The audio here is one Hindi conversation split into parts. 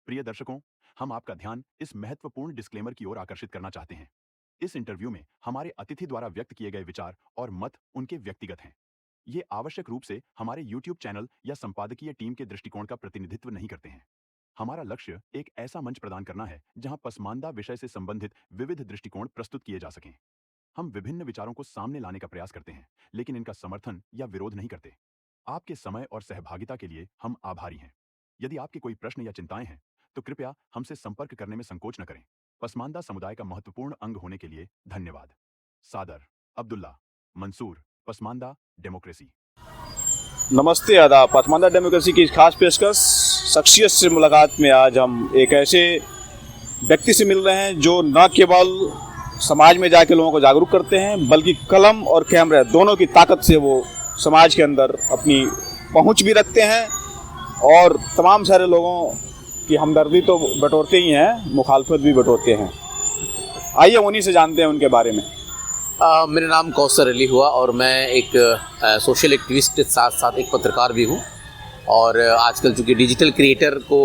प्रिय दर्शकों, हम आपका ध्यान इस महत्वपूर्ण डिस्क्लेमर की ओर आकर्षित करना चाहते हैं। इस इंटरव्यू में हमारे अतिथि द्वारा व्यक्त किए गए विचार और मत उनके व्यक्तिगत हैं। ये आवश्यक रूप से हमारे YouTube चैनल या संपादकीय टीम के दृष्टिकोण का प्रतिनिधित्व नहीं करते हैं। हमारा लक्ष्य एक ऐसा मंच प्रदान करना है जहां पसमानदा विषय से संबंधित विविध दृष्टिकोण प्रस्तुत किए जा सकें। हम विभिन्न विचारों को सामने लाने का प्रयास करते हैं, लेकिन इनका समर्थन या विरोध नहीं करते। आपके समय और सहभागिता के लिए हम आभारी हैं। यदि आपके कोई प्रश्न या चिंताएं हैं, तो कृपया हमसे संपर्क करने में संकोच न करें। पसमानदा समुदाय का महत्वपूर्ण अंग होने के लिए धन्यवाद। सादर अब्दुल्ला मंसूर, पसमानदा डेमोक्रेसी। नमस्ते, आदाब। पसमानदा डेमोक्रेसी की इस खास पेशकश शख्सियत से मुलाकात में आज हम एक ऐसे व्यक्ति से मिल रहे हैं जो न केवल समाज में जाके लोगों को जागरूक करते हैं, बल्कि कलम और कैमरा दोनों की ताकत से वो समाज के अंदर अपनी पहुंच भी रखते हैं और तमाम सारे लोगों की हमदर्दी तो बटोरते ही हैं, मुखालफत भी बटोरते हैं। आइए उन्हीं से जानते हैं उनके बारे में। मेरा नाम कौसर अली हुआ और मैं एक सोशल एक्टिविस्ट के साथ साथ एक पत्रकार भी हूँ। और आजकल चूँकि डिजिटल क्रिएटर को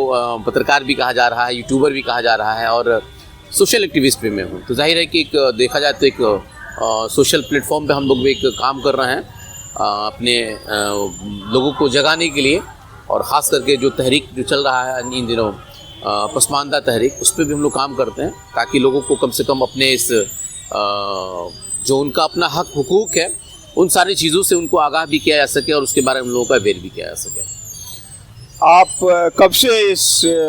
पत्रकार भी कहा जा रहा है, यूट्यूबर भी कहा जा रहा है और सोशल एक्टिविस्ट भी मैं हूँ। तो जाहिर है कि एक देखा जाए तो एक सोशल प्लेटफॉर्म पे हम लोग भी एक काम कर रहे हैं अपने लोगों को जगाने के लिए। और ख़ास करके जो तहरीक जो चल रहा है इन दिनों पसमानदा तहरीक, उस पर भी हम लोग काम करते हैं ताकि लोगों को कम से कम अपने इस जो उनका अपना हक हुकूक है उन सारी चीज़ों से उनको आगाह भी किया जा सके और उसके बारे में लोगों का अवेयर भी किया जा सके। आप कब से इस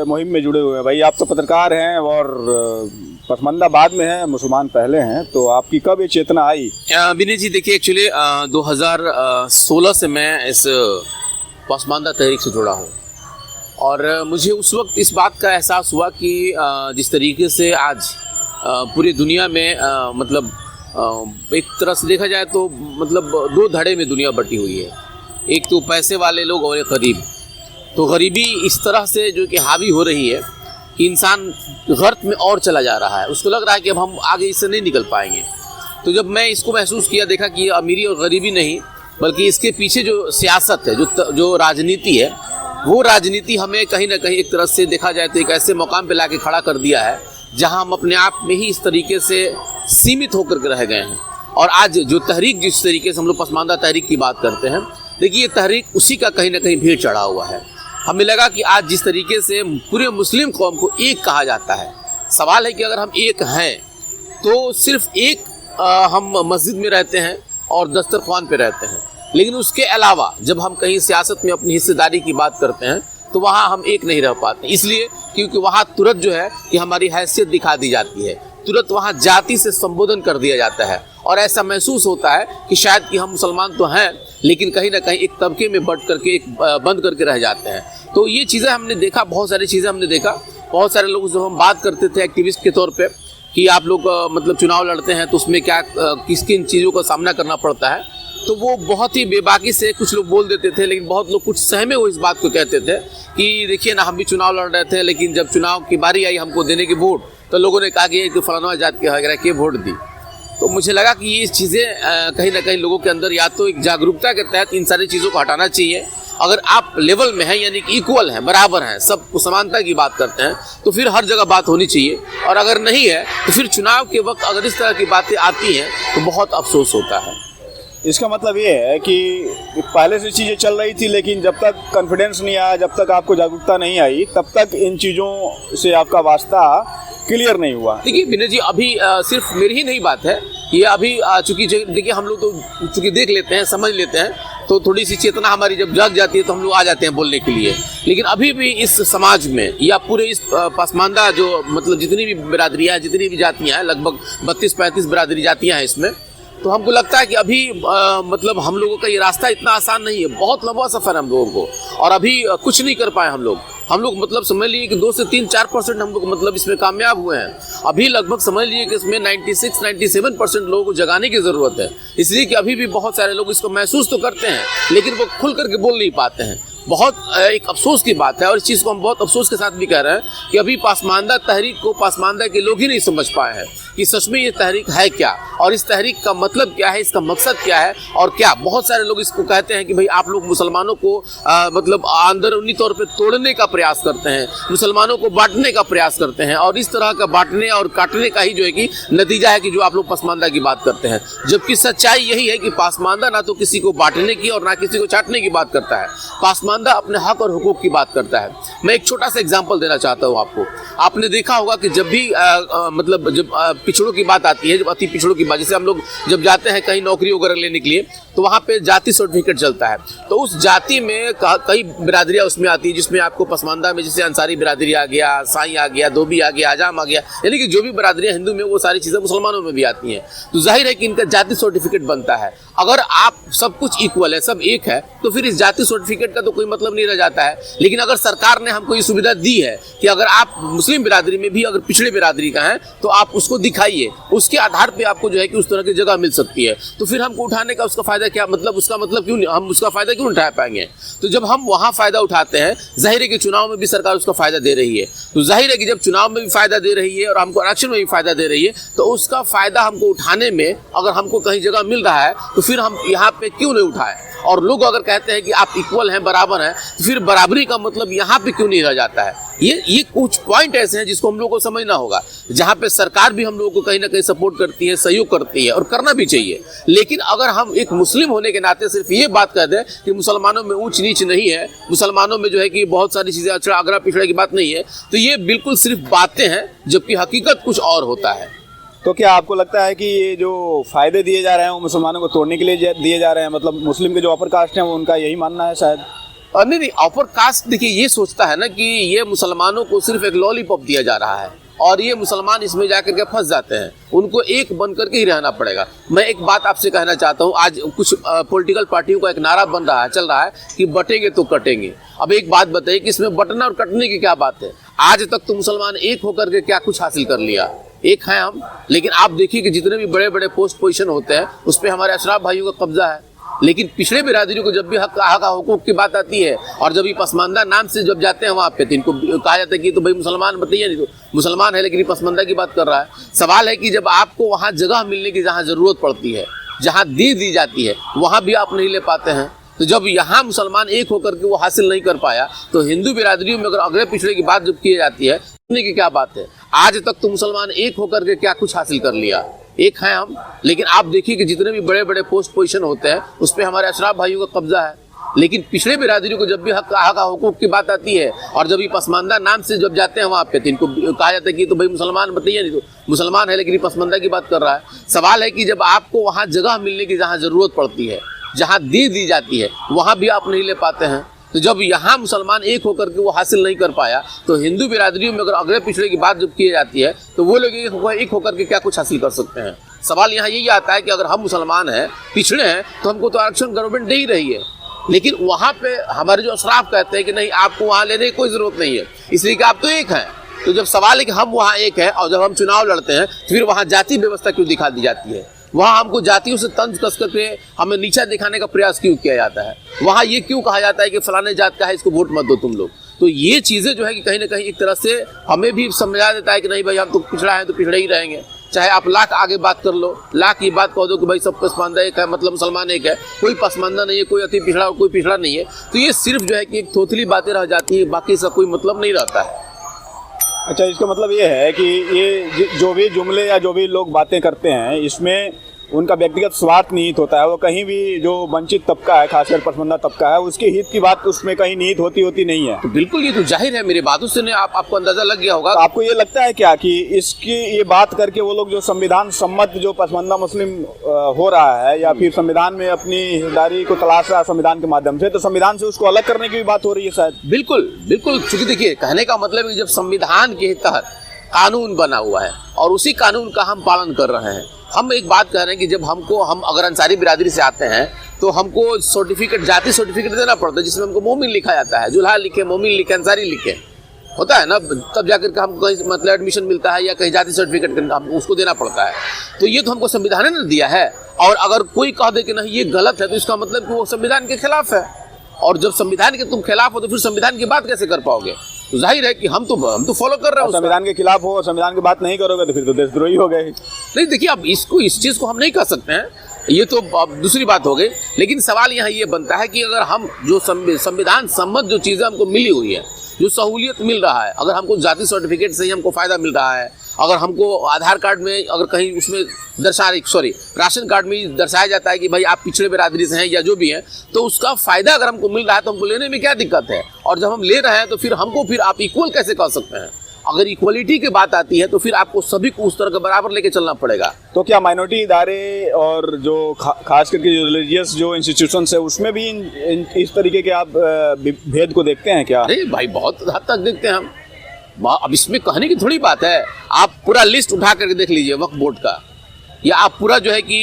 मुहिम में जुड़े हुए हैं भाई? आप तो पत्रकार हैं और पसमानदा बाद में है, मुसलमान पहले हैं, तो आपकी कब ये चेतना आई? विनय जी, देखिए एक्चुअली 2016 से मैं इस पसमानदा तहरीक से जुड़ा हूँ और मुझे उस वक्त इस बात का एहसास हुआ कि जिस तरीके से आज पूरी दुनिया में मतलब एक तरह से देखा जाए तो मतलब दो धड़े में दुनिया बटी हुई है। एक तो पैसे वाले लोग और एक गरीब। तो गरीबी इस तरह से जो कि हावी हो रही है कि इंसान गर्त में और चला जा रहा है, उसको लग रहा है कि अब हम आगे इससे नहीं निकल पाएंगे। तो जब मैं इसको महसूस किया, देखा कि अमीरी और गरीबी नहीं बल्कि इसके पीछे जो सियासत है, जो राजनीति है, वो राजनीति हमें कहीं ना कहीं एक तरह से देखा जाए तो एक ऐसे मुकाम पे लाके खड़ा कर दिया है जहां हम अपने आप में ही इस तरीके से सीमित होकर के रह गए हैं। और आज जो तहरीक, जिस तरीके से हम लोग पसमानदा तहरीक की बात करते हैं, देखिए ये तहरीक उसी का कहीं ना कहीं भीड़ चढ़ा हुआ है। हमें लगा कि आज जिस तरीके से पूरे मुस्लिम कौम को एक कहा जाता है, सवाल है कि अगर हम एक हैं तो सिर्फ एक हम मस्जिद में रहते हैं और दस्तरख्वान पे रहते हैं, लेकिन उसके अलावा जब हम कहीं सियासत में अपनी हिस्सेदारी की बात करते हैं तो वहाँ हम एक नहीं रह पाते। इसलिए क्योंकि वहाँ तुरंत जो है कि हमारी हैसियत दिखा दी जाती है, तुरंत वहाँ जाति से संबोधन कर दिया जाता है और ऐसा महसूस होता है कि शायद कि हम मुसलमान तो हैं लेकिन कहीं ना कहीं एक तबके में बंट करके एक बंद करके रह जाते हैं। तो ये चीज़ें हमने देखा, बहुत सारी चीज़ें हमने देखा। बहुत सारे लोग जब हम बात करते थे एक्टिविस्ट के तौर पे कि आप लोग मतलब चुनाव लड़ते हैं तो उसमें क्या किस किन चीज़ों का सामना करना पड़ता है, तो वो बहुत ही बेबाकी से कुछ लोग बोल देते थे, लेकिन बहुत लोग कुछ सहमे हुए इस बात को कहते थे कि देखिए ना, हम भी चुनाव लड़ रहे थे लेकिन जब चुनाव की बारी आई हमको देने की वोट, तो लोगों ने कहा कि फलाना जात के वोट दी। तो मुझे लगा कि ये चीज़ें कहीं ना कहीं लोगों के अंदर या तो एक जागरूकता के तहत इन सारी चीज़ों को हटाना चाहिए। अगर आप लेवल में हैं यानी कि इक्वल हैं, बराबर हैं, सब समानता की बात करते हैं, तो फिर हर जगह बात होनी चाहिए। और अगर नहीं है तो फिर चुनाव के वक्त अगर इस तरह की बातें आती हैं तो बहुत अफसोस होता है। इसका मतलब ये है कि पहले से चीज़ें चल रही थी, लेकिन जब तक कॉन्फिडेंस नहीं आया, जब तक आपको जागरूकता नहीं आई, तब तक इन चीज़ों से आपका वास्ता क्लियर नहीं हुआ। देखिए विनय जी, अभी सिर्फ मेरी ही नहीं बात है, ये अभी चूँकि देखिए हम लोग तो चूँकि देख लेते हैं, समझ लेते हैं, तो थोड़ी सी चेतना हमारी जब जाग जाती है तो हम लोग आ जाते हैं बोलने के लिए। लेकिन अभी भी इस समाज में या पूरे इस पसमानदा जो मतलब जितनी भी बिरादरियाँ, जितनी भी जातियाँ हैं, लगभग 32-35 बिरादरी जातियाँ हैं इसमें, तो हमको लगता है कि अभी मतलब हम लोगों का ये रास्ता इतना आसान नहीं है, बहुत लंबा सफ़र है हम लोगों को और अभी कुछ नहीं कर पाए हम लोग मतलब समझ लीजिए कि 2 से 3-4% हम लोग मतलब इसमें कामयाब हुए हैं। अभी लगभग समझ लीजिए कि इसमें 96-97% लोगों को जगाने की ज़रूरत है, इसलिए कि अभी भी बहुत सारे लोग इसको महसूस तो करते हैं लेकिन वो खुल करके बोल नहीं पाते हैं। बहुत एक अफसोस की बात है, और इस चीज़ को हम बहुत अफसोस के साथ भी कह रहे हैं कि अभी पासमानदा तहरीक को पासमानदा के लोग ही नहीं समझ पाए हैं कि सच में ये तहरीक है क्या, और इस तहरीक का मतलब क्या है, इसका मकसद क्या है। और क्या बहुत सारे लोग इसको कहते हैं कि भाई आप लोग मुसलमानों को मतलब अंदरूनी तौर पे तोड़ने का प्रयास करते हैं, मुसलमानों को बांटने का प्रयास करते हैं, और इस तरह का बांटने और काटने का ही जो है कि नतीजा है कि जो आप लोग पासमानदा की बात करते हैं। जबकि सच्चाई यही है कि पासमानदा ना तो किसी को बांटने की और ना किसी को छाटने की बात करता है, पासमानदा अपने हक और हुकूक की बात करता है। मैं एक छोटा सा एग्जांपल देना चाहता हूँ आपको। आपने देखा होगा कि जब भी मतलब जब पिछड़ों की बात आती है, जब अति पिछड़ों की बात, जैसे हम लोग जब जाते हैं कहीं नौकरी वगैरह लेने के लिए, तो वहाँ पे जाति सर्टिफिकेट चलता है। तो उस जाति में कई बिरादरियाँ उसमें आती है, जिसमें आपको पसमानदा में जैसे अंसारी बिरादरी आ गया, साई आ गया, धोबी आ गया, हजाम आ गया, यानी कि जो भी बिरादरियाँ हिंदू में, वो सारी चीज़ें मुसलमानों में भी आती हैं। तो जाहिर है कि इनका जाति सर्टिफिकेट बनता है। अगर आप सब कुछ इक्वल है, सब एक है, तो फिर इस जाति सर्टिफिकेट का तो कोई मतलब नहीं रह जाता है। लेकिन अगर सरकार ने हमको ये सुविधा दी है कि अगर आप मुस्लिम बिरादरी में भी अगर पिछड़े बिरादरी का हैं तो आप उसको दिखाइए, उसके आधार पे आपको जो है कि उस तरह की जगह मिल सकती है, तो फिर हमको उठाने का उसका फायदा क्या, मतलब उसका मतलब क्यों हम उसका फायदा क्यों उठा पाएंगे। तो जब हम वहाँ फायदा उठाते हैं, जाहिर है कि चुनाव में भी सरकार उसका फायदा दे रही है, तो जाहिर है कि जब चुनाव में भी फायदा दे रही है और हमको आरक्षण में भी फायदा दे रही है, तो उसका फायदा हमको उठाने में अगर हमको कहीं जगह मिल रहा है तो फिर हम यहाँ पे क्यों नहीं उठाए। और लोग अगर कहते हैं कि आप इक्वल हैं, बराबर हैं, तो फिर बराबरी का मतलब यहाँ पे क्यों नहीं रह जाता है। ये कुछ पॉइंट ऐसे हैं जिसको हम लोगों को समझना होगा, जहाँ पे सरकार भी हम लोगों को कहीं ना कहीं सपोर्ट करती है, सहयोग करती है, और करना भी चाहिए। लेकिन अगर हम एक मुस्लिम होने के नाते सिर्फ ये बात कह दें कि मुसलमानों में ऊंच नीच नहीं है, मुसलमानों में जो है कि बहुत सारी चीज़ें अछड़ा अगड़ा पिछड़ा की बात नहीं है, तो ये बिल्कुल सिर्फ बातें हैं, जबकि हकीकत कुछ और होता है। तो क्या आपको लगता है कि ये जो फायदे दिए जा रहे हैं वो मुसलमानों को तोड़ने के लिए दिए जा रहे हैं, मतलब मुस्लिम के जो अपर कास्ट हैं वो उनका यही मानना है शायद? और नहीं, अपर कास्ट देखिए ये सोचता है ना कि ये मुसलमानों को सिर्फ एक लॉलीपॉप दिया जा रहा है, और ये मुसलमान इसमें जाकर के फंस जाते हैं, उनको एक बन करके ही रहना पड़ेगा। मैं एक बात आपसे कहना चाहता हूँ, आज कुछ पॉलिटिकल पार्टियों का एक नारा बन रहा है, चल रहा है कि बटेंगे तो कटेंगे। अब एक बात बताइए कि इसमें बटना और कटने की क्या बात है। आज तक तो मुसलमान एक होकर के क्या कुछ हासिल कर लिया, एक हैं हम, लेकिन आप देखिए कि जितने भी बड़े बड़े पोस्ट पोजीशन होते हैं उस पर हमारे अशराफ भाइयों का कब्जा है। लेकिन पिछड़े बिरादरियों को जब भी हक हुकूक की बात आती है, और जब ये पसमानदा नाम से जब जाते हैं वहाँ पे, तो इनको कहा जाता है कि तो भाई मुसलमान बताइए, नहीं तो मुसलमान है लेकिन ये पसमानदा की बात कर रहा है। सवाल है कि जब आपको वहाँ जगह मिलने की जहाँ ज़रूरत पड़ती है, जहाँ दी जाती है, वहाँ भी आप नहीं ले पाते हैं। तो जब यहाँ मुसलमान एक होकर के वो हासिल नहीं कर पाया, तो हिंदू बिरादरियों में अगर अगले पिछड़े की बात जब की जाती है, की क्या बात है। आज तक तो मुसलमान एक होकर के क्या कुछ हासिल कर लिया, एक हैं हम, लेकिन आप देखिए कि जितने भी बड़े बड़े पोस्ट पोजीशन होते हैं उस पर हमारे अशराफ भाइयों का कब्जा है। लेकिन पिछड़े बिरादरियों को जब भी हक हुकूक की बात आती है, और जब ये पसमानदा नाम से जब जाते हैं वहाँ पे, तो इनको कहा जाता है कि तो भाई मुसलमान बताइए, नहीं तो मुसलमान है लेकिन ये पसमानदा की बात कर रहा है। सवाल है कि जब आपको वहाँ जगह मिलने की जहाँ ज़रूरत पड़ती है, जहाँ दी जाती है, वहाँ भी आप नहीं ले पाते हैं। तो जब यहाँ मुसलमान एक होकर के वो हासिल नहीं कर पाया, तो हिंदू बिरादरियों में अगर अगले पिछड़े की बात जब की जाती है, तो वो लोग एक होकर के क्या कुछ हासिल कर सकते हैं। सवाल यहाँ यही आता है कि अगर हम मुसलमान हैं, पिछड़े हैं, तो हमको तो आरक्षण गवर्नमेंट दे ही रही है, लेकिन वहाँ पे हमारे जो अशराफ कहते हैं कि नहीं, आपको वहाँ लेने की कोई ज़रूरत नहीं है, इसलिए कि आप तो एक हैं। तो जब सवाल है कि हम वहाँ एक हैं और जब हम चुनाव लड़ते हैं, तो फिर वहाँ जाति व्यवस्था क्यों दिखा दी जाती है, वहाँ हमको जातियों से तंज कस करके हमें नीचा दिखाने का प्रयास क्यों किया जाता है, वहाँ ये क्यों कहा जाता है कि फलाने जात का है, इसको वोट मत दो तुम लोग। तो ये चीज़ें जो है कि कहीं ना कहीं एक तरह से हमें भी समझा देता है कि नहीं भाई, हम तो पिछड़ा है तो पिछड़े ही रहेंगे, चाहे आप लाख आगे बात कर लो, लाख ये बात कह दो कि भाई सब पसमानदा एक है, मतलब मुसलमान एक है, कोई पसमानदा नहीं है, कोई अति पिछड़ा और कोई पिछड़ा नहीं है। तो ये सिर्फ जो है कि एक थोथली बातें रह जाती है, बाकी इसका कोई मतलब नहीं रहता है। अच्छा, इसका मतलब ये है कि ये जो भी जुमले या जो भी लोग बातें करते हैं, इसमें उनका व्यक्तिगत स्वार्थ निहित होता है। वो कहीं भी जो वंचित तबका है, खासकर पसमानदा तबका है, उसके हित की बात उसमें कहीं निहित होती नहीं है। तो बिल्कुल, ये तो जाहिर है, मेरी बातों से आपको अंदाजा लग गया होगा। तो आपको ये लगता है क्या कि इसकी ये बात करके वो लोग जो संविधान सम्मत जो पसमानदा मुस्लिम हो रहा है, या फिर संविधान में अपनी हिस्सेदारी को तलाश रहा है संविधान के माध्यम से, तो संविधान से उसको अलग करने की भी बात हो रही है शायद? बिल्कुल बिल्कुल, चूंकि देखिए, कहने का मतलब है कि जब संविधान के तहत कानून बना हुआ है और उसी कानून का हम पालन कर रहे हैं, हम एक बात कह रहे हैं कि जब हम अगर अंसारी बिरादरी से आते हैं तो हमको सर्टिफिकेट, जाति सर्टिफिकेट देना पड़ता है, जिसमें हमको मोमिन लिखा जाता है, जुल्हा लिखे, मोमिन लिखे, अंसारी लिखे होता है ना, तब जाकर के हमको कहीं मतलब एडमिशन मिलता है या कहीं जाति सर्टिफिकेट हमको उसको देना पड़ता है। तो ये तो हमको संविधान ने दिया है, और अगर कोई कह दे कि नहीं ये गलत है, तो इसका मतलब कि वो संविधान के खिलाफ है। और जब संविधान के तुम खिलाफ हो तो फिर संविधान की बात कैसे कर पाओगे? तो जाहिर है कि हम तो फॉलो कर रहे हैं। संविधान के खिलाफ हो और संविधान की बात नहीं करोगे तो फिर तो देशद्रोही हो गए। नहीं देखिए, अब इस चीज को हम नहीं कह सकते हैं, ये तो अब दूसरी बात हो गई। लेकिन सवाल यहाँ ये बनता है कि अगर हम जो संविधान सम्मत जो चीजें हमको मिली हुई है, जो सहूलियत मिल रहा है, अगर हमको जाति सर्टिफिकेट से ही हमको फायदा मिल रहा है, अगर हमको आधार कार्ड में अगर कहीं उसमें राशन कार्ड में दर्शाया जाता है कि भाई आप पिछड़े बिरादरी से हैं या जो भी हैं, तो उसका फायदा अगर हमको मिल रहा है तो हमको लेने में क्या दिक्कत है? और जब हम ले रहे हैं तो फिर आप इक्वल कैसे कह सकते हैं? अगर इक्वलिटी की बात आती है तो फिर आपको सभी को उस तरह का बराबर लेके चलना पड़ेगा। तो क्या माइनॉरिटी इदारे और जो खास करके जो रिलीजियस जो इंस्टीट्यूशंस है उसमें भी इस तरीके के आप भेद को देखते हैं क्या? अरे भाई, बहुत हद तक देखते हैं हम। अब इसमें कहने की थोड़ी बात है, आप पूरा लिस्ट उठा करके देख लीजिए वक्फ बोर्ड का, या आप पूरा जो है कि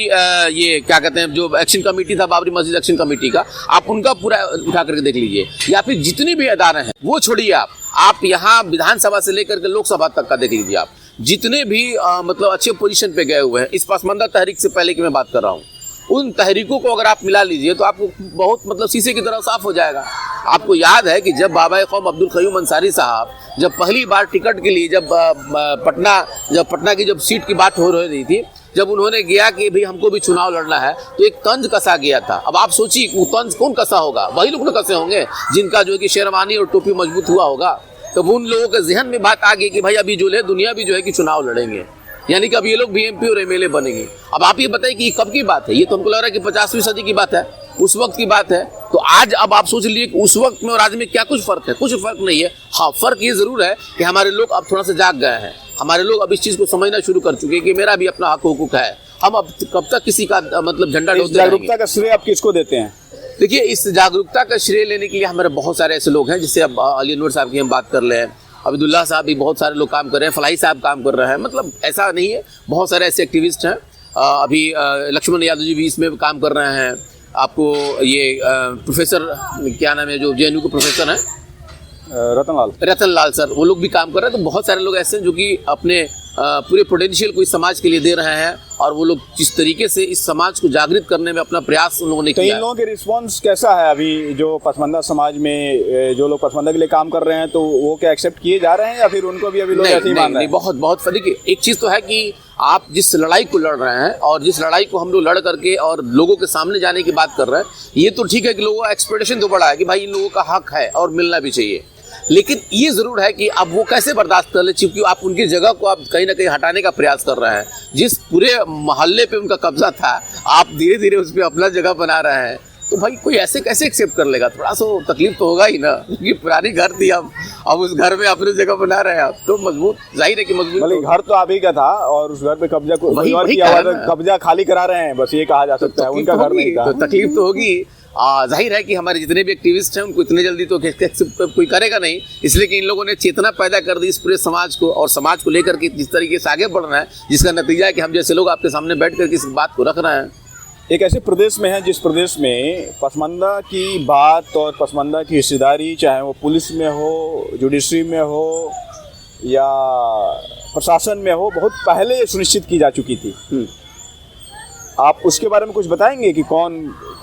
ये क्या कहते हैं जो एक्शन कमेटी था, बाबरी मस्जिद एक्शन कमेटी का, आप उनका पूरा उठा करके देख लीजिए, या फिर जितने भी अदारे हैं वो छोड़िए, आप यहाँ विधानसभा से लेकर के लोकसभा तक का देख लीजिए, आप जितने भी मतलब अच्छे पोजीशन पे गए हुए हैं, इस पसमानदा तहरीक से पहले की मैं बात कर रहा हूँ, उन तहरीकों को अगर आप मिला लीजिए तो आपको बहुत मतलब शीशे की तरह साफ हो जाएगा। आपको याद है कि जब बाबा कौम अब्दुल क़य्यूम अंसारी साहब जब पहली बार टिकट के लिए जब पटना की जब सीट की बात हो रही थी, जब उन्होंने गया कि भाई हमको भी चुनाव लड़ना है, तो एक तंज कसा गया था। अब आप सोचिए वो तंज कौन कसा होगा? वही लोग न कसे होंगे जिनका जो है कि शेरवानी और टोपी मजबूत हुआ होगा। तो उन लोगों के जहन में बात आ गई कि भाई अभी जो है दुनिया भी जो है कि चुनाव लड़ेंगे, यानी कि अब ये लोग भी एमपी और एमएलए बनेंगे। अब आप ये बताइए कि कब की बात है? ये तो हमको लग रहा है कि 50वीं सदी की बात है, उस वक्त की बात है। तो आज अब आप सोच लीजिए कि उस वक्त में और आज में क्या कुछ फर्क है? कुछ फर्क नहीं है। हाँ, फर्क ये जरूर है कि हमारे लोग अब थोड़ा सा जाग गए हैं, हमारे लोग अब इस चीज को समझना शुरू कर चुके हैं कि मेरा भी अपना हक हुकूक है। हम अब कब तक किसी का मतलब झंडा डोलते रहेंगे? जागरूकता का श्रेय आप किसको देते हैं? देखिए, इस जागरूकता का श्रेय लेने के लिए हमारे बहुत सारे ऐसे लोग हैं, जिससे अब अली अनवर साहब की हम बात कर लें, अब्दुल्ला साहब भी बहुत सारे लोग काम कर रहे हैं, फलाही साहब काम कर रहे हैं, मतलब ऐसा नहीं है, बहुत सारे ऐसे एक्टिविस्ट हैं। अभी लक्ष्मण यादव जी भी इसमें काम कर रहे हैं। आपको ये प्रोफेसर क्या नाम है जो जेएनयू के प्रोफेसर हैं, रतन लाल सर, वो लोग भी काम कर रहे हैं। तो बहुत सारे लोग ऐसे हैं जो कि अपने पूरे पोटेंशियल को इस समाज के लिए दे रहे हैं, और वो लोग जिस तरीके से इस समाज को जागृत करने में अपना प्रयास उन लोगों ने किया। इन लोगों के रिस्पांस कैसा है अभी जो पसमानदा समाज में जो लोग पसमानदा के लिए काम कर रहे हैं, तो वो क्या एक्सेप्ट किए जा रहे हैं या फिर उनको भी अभी लोग ऐसे ही मान रहे हैं? बहुत देखिए, एक चीज़ तो है कि आप जिस लड़ाई को लड़ रहे हैं और जिस लड़ाई को हम लोग लड़ करके और लोगों के सामने जाने की बात कर रहे हैं, ये तो ठीक है कि लोगों का एक्सपेक्टेशन तो बड़ा है कि भाई इन लोगों का हक है और मिलना भी चाहिए। लेकिन ये जरूर है कि अब वो कैसे बर्दाश्त कर ले, क्योंकि आप उनकी जगह को आप कहीं ना कहीं हटाने का प्रयास कर रहे हैं। जिस पूरे मोहल्ले पे उनका कब्जा था, आप धीरे धीरे उस पर अपना जगह बना रहे हैं, तो भाई कोई ऐसे कैसे एक्सेप्ट कर लेगा? थोड़ा सा तकलीफ तो होगा ही ना, क्योंकि पुरानी घर थी, अब उस घर में अपनी जगह बना रहे हैं आप, तो मजबूत, जाहिर है कि मजबूत। घर तो आप ही का था और उस घर पे कब्जा कब्जा खाली करा रहे हैं, बस ये कहा जा सकता है, उनका घर नहीं था। तकलीफ तो होगी। जाहिर है कि हमारे जितने भी एक्टिविस्ट हैं उनको इतने जल्दी तो कोई करेगा नहीं, इसलिए कि इन लोगों ने चेतना पैदा कर दी इस पूरे समाज को, और समाज को लेकर के जिस तरीके से आगे बढ़ रहे हैं, जिसका नतीजा है कि हम जैसे लोग आपके सामने बैठ कर इस बात को रख रहे हैं। एक ऐसे प्रदेश में है जिस प्रदेश में पसमानदा की बात और पसमानदा की हिस्सेदारी, चाहे वो पुलिस में हो, जुडिशरी में हो या प्रशासन में हो, बहुत पहले सुनिश्चित की जा चुकी थी। आप उसके बारे में कुछ बताएंगे कि कौन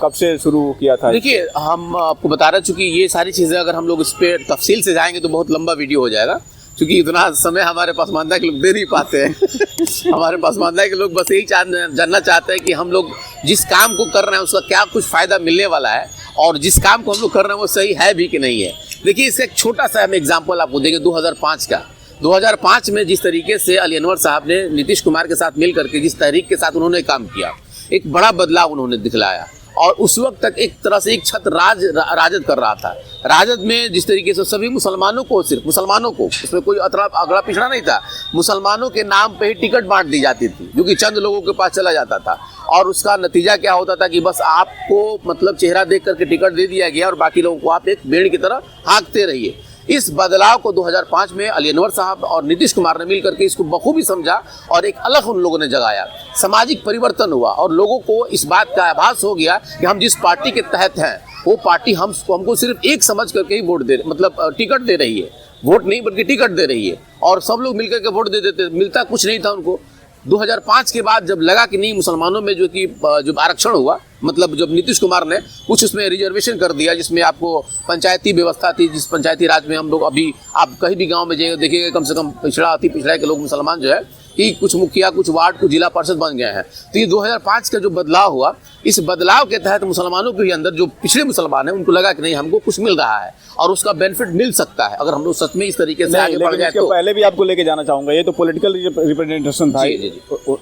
कब से शुरू किया था? देखिए, हम आपको बता रहे, चूँकि ये सारी चीज़ें अगर हम लोग इस पर तफसील से जाएंगे तो बहुत लंबा वीडियो हो जाएगा, क्योंकि इतना समय हमारे पसमानदा के लोग दे नहीं पाते हैं। हमारे पसमानदा के लोग बस यही जानना चाहते हैं कि हम लोग जिस काम को कर रहे हैं उसका क्या कुछ फ़ायदा मिलने वाला है, और जिस काम को हम लोग कर रहे हैं वो सही है भी कि नहीं है। देखिए, इसका एक छोटा सा हम एग्जाम्पल आपको देंगे 2005 का। 2005 में जिस तरीके से अली अनवर साहब ने नीतीश कुमार के साथ मिल करके जिस तहरीक के साथ उन्होंने काम किया, एक बड़ा बदलाव उन्होंने दिखलाया, और उस वक्त तक एक तरह से एक छत राजद कर रहा था। राजद में जिस तरीके से सभी मुसलमानों को, सिर्फ मुसलमानों को, उसमें कोई अगड़ा पिछड़ा नहीं था, मुसलमानों के नाम पे ही टिकट बांट दी जाती थी, जो कि चंद लोगों के पास चला जाता था, और उसका नतीजा क्या होता था कि बस आपको मतलब चेहरा देख करके टिकट दे दिया गया और बाकी लोगों को आप एक भेड़ की तरह हाँकते रहिए। इस बदलाव को 2005 में अली अनवर साहब और नीतीश कुमार ने मिल करके इसको बखूबी समझा, और एक अलग उन लोगों ने जगाया, सामाजिक परिवर्तन हुआ, और लोगों को इस बात का आभास हो गया कि हम जिस पार्टी के तहत हैं वो पार्टी हमको सिर्फ एक समझ करके ही वोट दे, मतलब टिकट दे रही है, वोट नहीं बल्कि टिकट दे रही है, और सब लोग मिलकर के वोट दे देते, मिलता कुछ नहीं था उनको। 2005 के बाद जब लगा कि नहीं, मुसलमानों में जो आरक्षण हुआ मतलब जब नीतीश कुमार ने कुछ उसमें रिजर्वेशन कर दिया, जिसमें आपको पंचायती व्यवस्था थी, जिस पंचायती राज में हम लोग अभी आप कहीं भी गांव में जाइए देखिएगा कम से कम पिछड़ा अति पिछड़ा के लोग मुसलमान जो है कि कुछ मुखिया, कुछ वार्ड, कुछ जिला परिषद बन गए हैं। तो ये 2005 का जो बदलाव हुआ, इस बदलाव के तहत मुसलमानों के अंदर जो पिछड़े मुसलमान हैं उनको लगा कि नहीं हमको कुछ मिल रहा है और उसका बेनिफिट मिल सकता है अगर हम लोग सच में इस तरीके से आगे बढ़ जाए। तो पहले भी आपको लेके जाना चाहूंगा, ये तो पॉलिटिकल रिप्रेजेंटेशन था।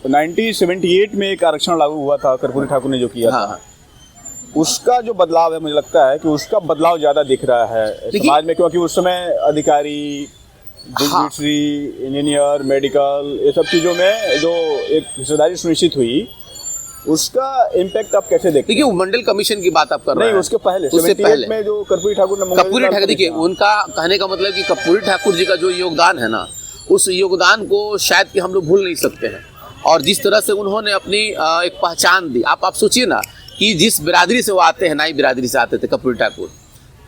1978 में एक आरक्षण लागू हुआ था, कर्पूरी ठाकुर ने जो किया था, उसका जो बदलाव है मुझे लगता है कि उसका बदलाव ज्यादा दिख रहा है समाज में, क्योंकि उस समय अधिकारी, जुडिशरी, इंजीनियर, मेडिकल, ये सब चीज़ों में जो एक हिस्सेदारी सुनिश्चित हुई, उसका इम्पैक्ट आप कैसे देखते हैं? देखिए, मंडल कमीशन की बात आप कर रहे हैं। नहीं, उससे पहले में जो कर्पूरी ठाकुर ने, कर्पूरी ठाकुर, देखिए उनका कहने का मतलब कि कर्पूरी ठाकुर जी का जो योगदान है ना, उस योगदान को शायद कि हम लोग भूल नहीं सकते हैं। और जिस तरह से उन्होंने अपनी एक पहचान दी, आप सोचिए ना कि जिस बिरादरी से वो आते हैं, नाई बिरादरी से आते थे कर्पूरी ठाकुर,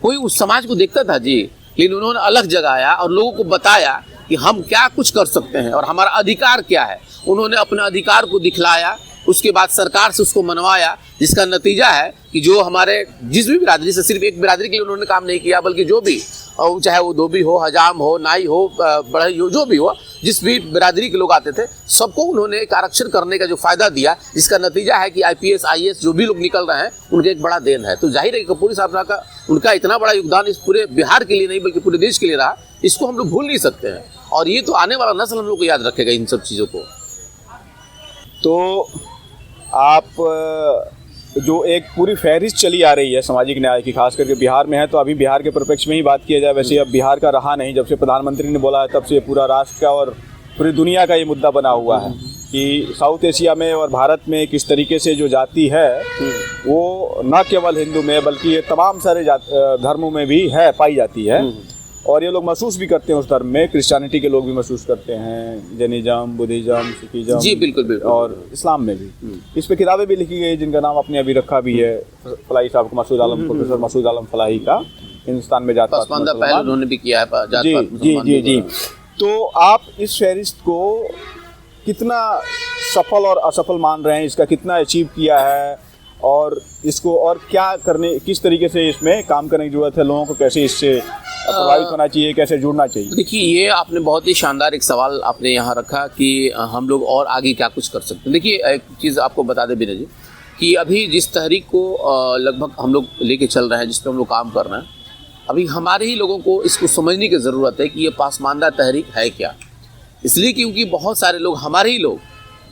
कोई उस समाज को देखता था जी, लेकिन उन्होंने अलग जगाया और लोगों को बताया कि हम क्या कुछ कर सकते हैं और हमारा अधिकार क्या है। उन्होंने अपने अधिकार को दिखलाया, उसके बाद सरकार से उसको मनवाया, जिसका नतीजा है कि जो हमारे जिस भी बिरादरी से, सिर्फ एक बिरादरी के लिए उन्होंने काम नहीं किया, बल्कि जो भी, चाहे वो धोबी हो, हजाम हो, नाई हो, बढ़ई हो, जो भी हो, जिस भी बिरादरी के लोग आते थे, सबको उन्होंने एक आरक्षण करने का जो फायदा दिया, जिसका नतीजा है कि IPS, IAS जो भी लोग निकल रहे हैं, उनका एक बड़ा देन है। तो जाहिर है कर्पूरी साहब का उनका इतना बड़ा योगदान इस पूरे बिहार के लिए नहीं बल्कि पूरे देश के लिए रहा, इसको हम लोग भूल नहीं सकते हैं। और ये तो आने वाला नस्ल हम लोग को याद रखेगा इन सब चीज़ों को। तो आप जो एक पूरी फहरिस्त चली आ रही है सामाजिक न्याय की, खास करके बिहार में है, तो अभी बिहार के परिप्रेक्ष्य में ही बात किया जाए, वैसे अब बिहार का रहा नहीं, जब से प्रधानमंत्री ने बोला है तब से पूरा राष्ट्र का और पूरी दुनिया का ये मुद्दा बना हुआ है कि साउथ एशिया में और भारत में किस तरीके से जो जाति है वो न केवल हिंदू में बल्कि ये तमाम सारे धर्मों में भी है, पाई जाती है। और ये लोग महसूस भी करते हैं उस धर्म में, क्रिश्चियनिटी के लोग भी महसूस करते हैं, जैनिज्म, बुद्धिज्म, सिखिज्म, जी बिल्कुल बिल्कुल, और इस्लाम में भी। इस पे किताबें भी लिखी गई जिनका नाम आपने अभी रखा भी है, फलाही साहब को, मसूद आलम, प्रोफेसर मसूद आलम फलाही का, हिंदुस्तान में जात पात उन्होंने भी किया है। जी जी जी जी। तो आप इस फहरिस्त को कितना सफल और असफल मान रहे हैं, इसका कितना अचीव किया है, और इसको और क्या करने, किस तरीके से इसमें काम करने की जरूरत है, लोगों को कैसे इससे प्रभावित होना चाहिए, कैसे जुड़ना चाहिए? देखिए, ये आपने बहुत ही शानदार एक सवाल आपने यहाँ रखा कि हम लोग और आगे क्या कुछ कर सकते हैं। देखिए, एक चीज़ आपको बता दें विनय जी कि अभी जिस तहरीक को लगभग हम लोग लेके चल रहे हैं, जिस पर हम लोग काम कर रहे हैं, अभी हमारे ही लोगों को इसको समझने की ज़रूरत है कि ये पासमानदा तहरीक है क्या। इसलिए क्योंकि बहुत सारे लोग, हमारे ही लोग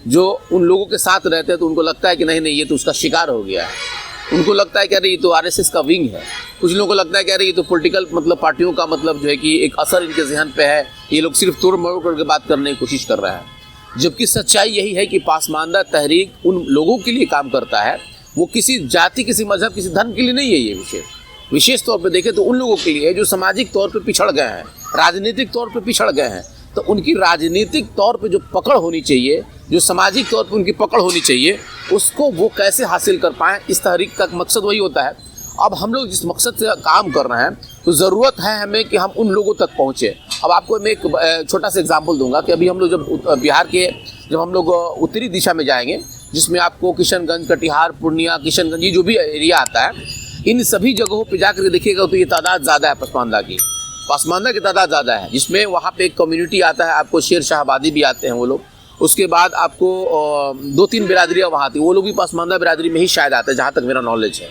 जो उन लोगों के साथ रहते हैं, तो उनको लगता है कि नहीं नहीं ये तो उसका शिकार हो गया है। उनको लगता है कि अरे ये तो RSS का विंग है। कुछ लोगों को लगता है कि अरे ये तो पॉलिटिकल मतलब पार्टियों का मतलब जो है कि एक असर इनके ज़हन पे है, ये लोग सिर्फ तोड़ मरोड़ करके बात करने की कोशिश कर रहे हैं। जबकि सच्चाई यही है कि पासमानदा तहरीक उन लोगों के लिए काम करता है, वो किसी जाति, किसी मजहब, किसी धर्म के लिए नहीं है। ये विशेष तौर पर देखें तो उन लोगों के लिए जो सामाजिक तौर पर पिछड़ गए हैं, राजनीतिक तौर पर पिछड़ गए हैं, तो उनकी राजनीतिक तौर पे जो पकड़ होनी चाहिए, जो सामाजिक तौर पे उनकी पकड़ होनी चाहिए, उसको वो कैसे हासिल कर पाएँ, इस तहरीक का मकसद वही होता है। अब हम लोग जिस मकसद से काम कर रहे हैं, तो ज़रूरत है हमें कि हम उन लोगों तक पहुँचे। अब आपको मैं एक छोटा सा एग्जाम्पल दूंगा कि अभी हम लोग जब बिहार के जब हम लोग उत्तरी दिशा में जाएंगे, जिसमें आपको किशनगंज, कटिहार, पूर्णिया, किशनगंज, ये जो भी एरिया आता है, इन सभी जगहों पर जा कर देखिएगा तो ये तादाद ज़्यादा है पासमानदा की तादाद ज़्यादा है, जिसमें वहाँ पे एक कम्युनिटी आता है, आपको शेर शाह आबादी भी आते हैं वो लोग। उसके बाद आपको 2-3 बिरादरियाँ वहाँ आती हैं, वो लोग भी पासमानदा बिरादरी में ही शायद आते हैं, जहाँ तक मेरा नॉलेज है।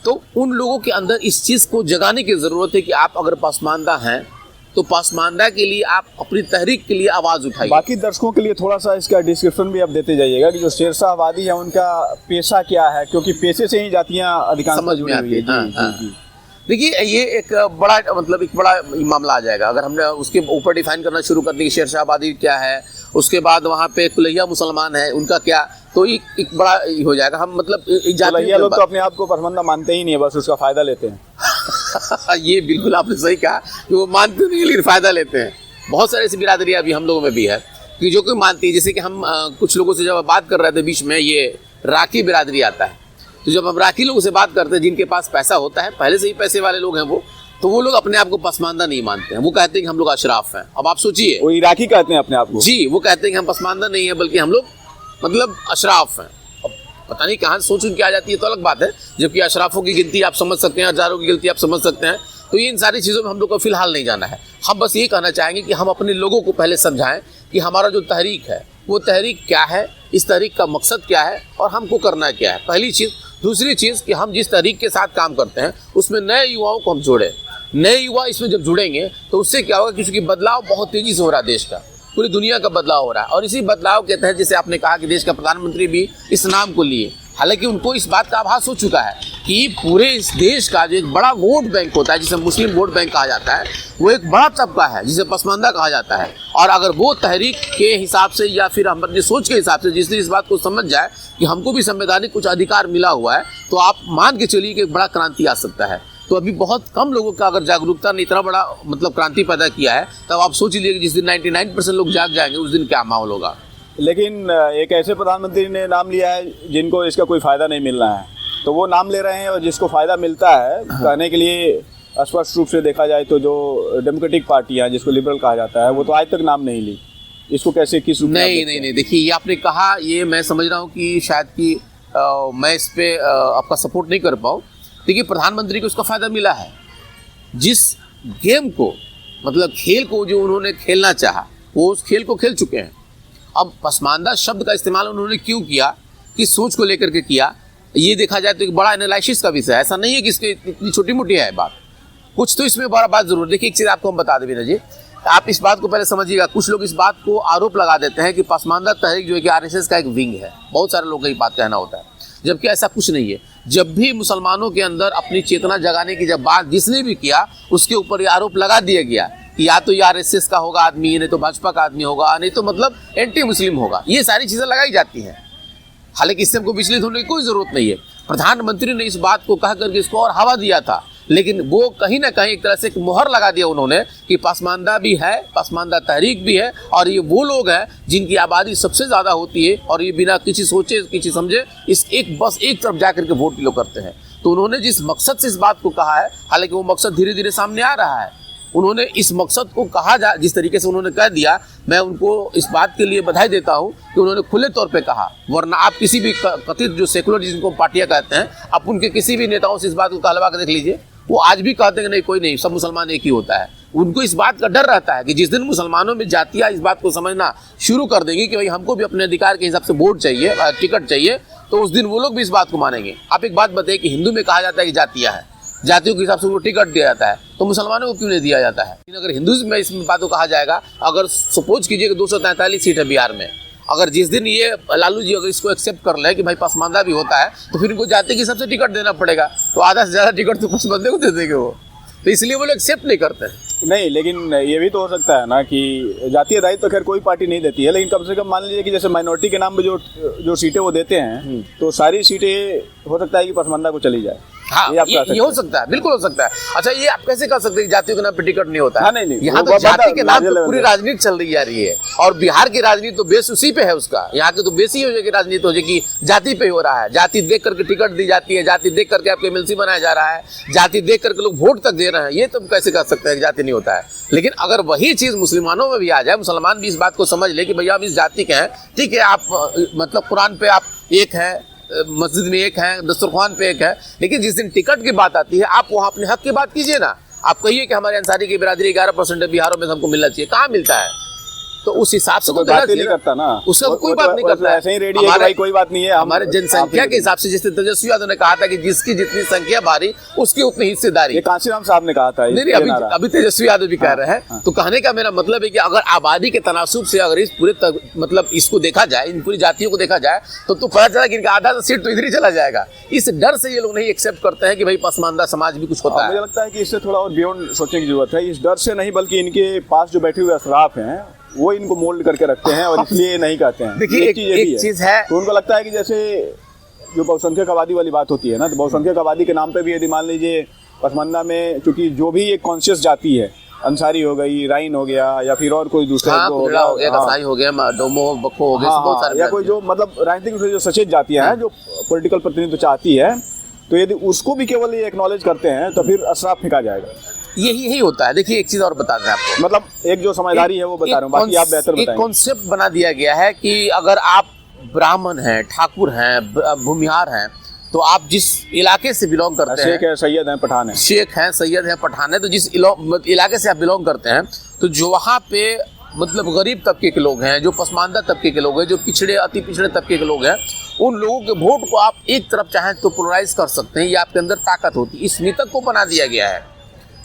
तो उन लोगों के अंदर इस चीज़ को जगाने की ज़रूरत है कि आप अगर पासमानदा हैं तो पासमानदा के लिए आप अपनी तहरीक के लिए आवाज़ उठाइए। बाकी दर्शकों के लिए थोड़ा सा इसका डिस्क्रिप्शन भी आप देते जाइएगा कि जो शेर शाह आबादी है उनका पेशा क्या है, क्योंकि पेशे से ही जातियाँ अधिकांश समझ में आती है। देखिए, ये एक बड़ा मतलब एक बड़ा मामला आ जाएगा अगर हमने उसके ऊपर डिफाइन करना शुरू कर दें कि शेर शाह आबादी क्या है, उसके बाद वहाँ पे कुलैया मुसलमान है, उनका क्या, तो एक बड़ा हो जाएगा। हम मतलब कुलैया लोग तो अपने आप को पासमानदा मानते ही नहीं है, बस उसका फ़ायदा लेते हैं। ये बिल्कुल आपने सही कहा कि वो मानते नहीं लेकिन फ़ायदा लेते हैं। बहुत सारे ऐसी बिरादरियाँ अभी हम लोगों में भी है कि जो कोई मानती है। जैसे कि हम कुछ लोगों से जब बात कर रहे थे बीच में, ये राखी बिरादरी आता है, तो जब हम राखी लोगों से बात करते हैं जिनके पास पैसा होता है, पहले से ही पैसे वाले लोग हैं वो, तो वो लोग अपने आप को पसमानदा नहीं मानते हैं। वो कहते हैं कि हम लोग अशराफ हैं। अब आप सोचिए, वो इराकी कहते हैं अपने आप को। जी, वो कहते हैं कि हम पसमानदा नहीं है बल्कि हम लोग मतलब अशराफ हैं। पता नहीं कहाँ सोच उनकी आ जाती है तो अलग बात है, जबकि अशराफों की गिनती आप समझ सकते हैं, हजारों की गिनती आप समझ सकते हैं। तो इन सारी चीज़ों में हम लोग को फिलहाल नहीं जाना है। हम बस ये कहना चाहेंगे कि हम अपने लोगों को पहले समझाएं कि हमारा जो तहरीक है वो तहरीक क्या है, इस तहरीक का मकसद क्या है और हमको करना क्या है, पहली चीज़। दूसरी चीज़ कि हम जिस तहरीक के साथ काम करते हैं उसमें नए युवाओं को हम जोड़ें। नए युवा इसमें जब जुड़ेंगे तो उससे क्या होगा कि चूँकि बदलाव बहुत तेज़ी से हो रहा है, देश का, पूरी दुनिया का बदलाव हो रहा है, और इसी बदलाव के तहत जैसे आपने कहा कि देश का प्रधानमंत्री भी इस नाम को लिए, हालांकि उनको इस बात का आभास हो चुका है कि पूरे इस देश का जो एक बड़ा वोट बैंक होता है, जिसे मुस्लिम वोट बैंक कहा जाता है, वो एक बड़ा तबका है जिसे पसमानदा कहा जाता है। और अगर वो तहरीक के हिसाब से या फिर हम अपनी सोच के हिसाब से जिस दिन इस बात को समझ जाए कि हमको भी संवैधानिक कुछ अधिकार मिला हुआ है, तो आप मान के चलिए कि एक बड़ा क्रांति आ सकता है। तो अभी बहुत कम लोगों का अगर जागरूकता ने इतना बड़ा मतलब क्रांति पैदा किया है, तब आप सोच लीजिए कि जिस दिन 99% लोग जाग जाएंगे उस दिन क्या माहौल होगा। लेकिन एक ऐसे प्रधानमंत्री ने नाम लिया है जिनको इसका कोई फ़ायदा नहीं मिल रहा है, तो वो नाम ले रहे हैं, और जिसको फ़ायदा मिलता है कहने के लिए स्पष्ट रूप से देखा जाए तो जो डेमोक्रेटिक पार्टियां जिसको लिबरल कहा जाता है वो तो आज तक नाम नहीं ली। इसको कैसे किस रूप में नहीं, देखिए ये आपने कहा, ये मैं समझ रहा हूँ कि शायद कि मैं इस पे आपका सपोर्ट नहीं कर पाऊँ। देखिए प्रधानमंत्री को उसका फ़ायदा मिला है, जिस गेम को मतलब खेल को जो उन्होंने खेलना चाहा वो उस खेल को खेल चुके हैं। अब पसमानदा शब्द का इस्तेमाल उन्होंने क्यों किया, किस सोच को लेकर के किया, ये देखा जाए तो एक बड़ा एनालिसिस का विषय है। ऐसा नहीं है कि इसके इतनी छोटी मोटी है बात, कुछ तो इसमें बड़ा बात जरूर। देखिए एक चीज़ आपको हम बता दें विनय जी, आप इस बात को पहले समझिएगा। कुछ लोग इस बात को आरोप लगा देते हैं कि पसमानदा तहरीक जो है कि आरएसएस का एक विंग है, बहुत सारे लोगों का ये बात कहना होता है, जबकि ऐसा कुछ नहीं है। जब भी मुसलमानों के अंदर अपनी चेतना जगाने की जब बात जिसने भी किया, उसके ऊपर ये आरोप लगा दिया गया कि या तो ये आरएसएस का होगा आदमी, नहीं तो भाजपा का आदमी होगा, नहीं तो मतलब एंटी मुस्लिम होगा। ये सारी चीज़ें लगाई जाती हैं, हालांकि इससे हमको विचलित होने की कोई ज़रूरत नहीं है। प्रधानमंत्री ने इस बात को कह करके इसको और हवा दिया था, लेकिन वो कहीं ना कहीं एक तरह से एक मोहर लगा दिया उन्होंने कि पसमानदा भी है, पसमानदा तहरीक भी है, और ये वो लोग हैं जिनकी आबादी सबसे ज़्यादा होती है, और ये बिना किसी सोचे किसी समझे इस बस एक तरफ जा करके वोट लोग करते हैं। तो उन्होंने जिस मकसद से इस बात को कहा है, हालांकि वो मकसद धीरे धीरे सामने आ रहा है। उन्होंने इस मकसद को कहा जिस तरीके से उन्होंने कह दिया, मैं उनको इस बात के लिए बधाई देता हूं कि उन्होंने खुले तौर पे कहा। वरना आप किसी भी कथित जो सेकुलर जिनको पार्टियां कहते हैं, आप उनके किसी भी नेताओं से इस बात को कहलवा कर देख लीजिए, वो आज भी कहते हैं कि नहीं कोई नहीं, सब मुसलमान एक ही होता है। उनको इस बात का डर रहता है कि जिस दिन मुसलमानों में जातियाँ इस बात को समझना शुरू कर देंगी कि भाई हमको भी अपने अधिकार के हिसाब से वोट चाहिए, टिकट चाहिए, तो उस दिन वो लोग भी इस बात को मानेंगे। आप एक बात बताइए कि हिंदू में कहा जाता है कि जातियाँ हैं, जातियों के हिसाब से उनको टिकट दिया जाता है, तो मुसलमानों को क्यों नहीं दिया जाता है? लेकिन अगर हिंदुज़्म में इसमें बात को कहा जाएगा, अगर सपोज कीजिए कि 243 सीट है बिहार में, अगर जिस दिन ये लालू जी अगर इसको एक्सेप्ट कर ले कि भाई पसमानदा भी होता है, तो फिर इनको जाति के हिसाब से टिकट देना पड़ेगा, तो आधा से ज़्यादा टिकट तो पसमानदे को दे देंगे वो, तो इसलिए वो लोग एक्सेप्ट नहीं करते हैं। नहीं, लेकिन ये भी तो हो सकता है ना कि जातीय दायित्व तो खैर कोई पार्टी नहीं देती है, लेकिन कम से कम मान लीजिए कि जैसे माइनॉरिटी के नाम पे जो सीटें वो देते हैं, तो सारी सीटें हो सकता है कि पसमानदा को चली जाए। हाँ, ये हो सकता है, बिल्कुल हो सकता है। अच्छा, ये आप कैसे कह सकते हैं कि जातियों के नाम पे टिकट नहीं होता है? हाँ, नहीं, यहाँ तो जाति के नाम पे पूरी राजनीति चल रही जा रही है, और बिहार की राजनीति तो बेस उसी पे है उसका। यहाँ की तो बेस ही हो जाएगी राजनीति, हो जाएगी जाति पे हो रहा है, जाति देख करके टिकट दी जाती है, जाति देख करके आपको एमएलसी बनाया जा रहा है, जाति देख करके लोग वोट तक दे रहे हैं। ये तो कैसे कह सकते हैं कि जाति नहीं होता है? लेकिन अगर वही चीज मुसलमानों में भी आ जाए, मुसलमान भी इस बात को समझ ले कि भैया हम इस जाति के हैं, ठीक है, आप मतलब कुरान पे आप एक है, मस्जिद में एक है, दस्तरख्वान पे एक है, लेकिन जिस दिन टिकट की बात आती है, आप वहाँ अपने हक की बात कीजिए ना। आप कहिए कि हमारे अंसारी की बिरादरी 11% है बिहारों में, हमको मिलना चाहिए, कहाँ मिलता है? तो उस हिसाब से तो बात नहीं करता ना, उसका कोई बात नहीं करता, ऐसे ही रेडी है भाई, कोई बात नहीं है। हमारे जनसंख्या के हिसाब से, जैसे तेजस्वी यादव ने कहा था कि जिसकी जितनी संख्या भारी उसकी उतनी हिस्सेदारी, ये कांशीराम साहब ने कहा था। नहीं, अभी तेजस्वी यादव भी कह रहे हैं। तो कहने का मेरा मतलब है कि अगर आबादी के तनासुब से अगर इस पूरे मतलब इसको देखा जाए, इन पूरी जातियों को देखा जाए, तो पता चला कि इनका आधा सीट तो इधर ही चला जाएगा। इस डर से ये लोग नहीं एक्सेप्ट करते हैं कि भाई पसमानदा समाज भी कुछ होता है। मुझे लगता है कि इससे थोड़ा और बियॉन्ड सोचने की जरूरत है। इस डर से नहीं, बल्कि इनके पास जो बैठे हुए अशराफ हैं वो इनको मोल्ड करके रखते हैं, और इसलिए नहीं कहते हैं। देखिए एक चीज है, तो उनको लगता है कि जैसे जो बहुसंख्यक आबादी वाली बात होती है ना, तो बहुसंख्यक आबादी के नाम पे भी यदि मान लीजिए पसमानदा में, चूंकि जो भी एक कॉन्शियस जाति है, अंसारी हो गई, राइन हो गया, या फिर और कोई दूसरा हो गया, कसाई हो गया, डोमो बक्खो हो गया, बहुत सारे, या कोई जो मतलब राजनीतिक रूप से जो सचेत जातियां हैं, जो पॉलिटिकल प्रतिनिधित्व चाहती है, तो यदि उसको भी केवल ये एक्नॉलेज करते हैं, तो फिर अशराफ फेंका जाएगा। यही होता है। देखिए एक चीज और बता दें आपको, मतलब एक जो समझदारी है वो बता रहा हूँ, बाकी आप बेहतर बताएं। एक कॉन्सेप्ट बना दिया गया है कि अगर आप ब्राह्मण हैं, ठाकुर हैं, भूमिहार हैं, तो आप जिस इलाके से बिलोंग करते हैं, शेख है, सैयद हैं, पठान है, शेख हैं, सैयद हैं, पठान है, तो जिस इलाके से आप बिलोंग करते हैं, तो जो वहाँ पे मतलब गरीब तबके के लोग हैं, जो पसमानदा तबके के लोग हैं, जो पिछड़े अति पिछड़े तबके के लोग हैं, उन लोगों के वोट को आप एक तरफ चाहें तो पोलराइज कर सकते हैं, ये आपके अंदर ताकत होती है। इस नीतक को बना दिया गया है,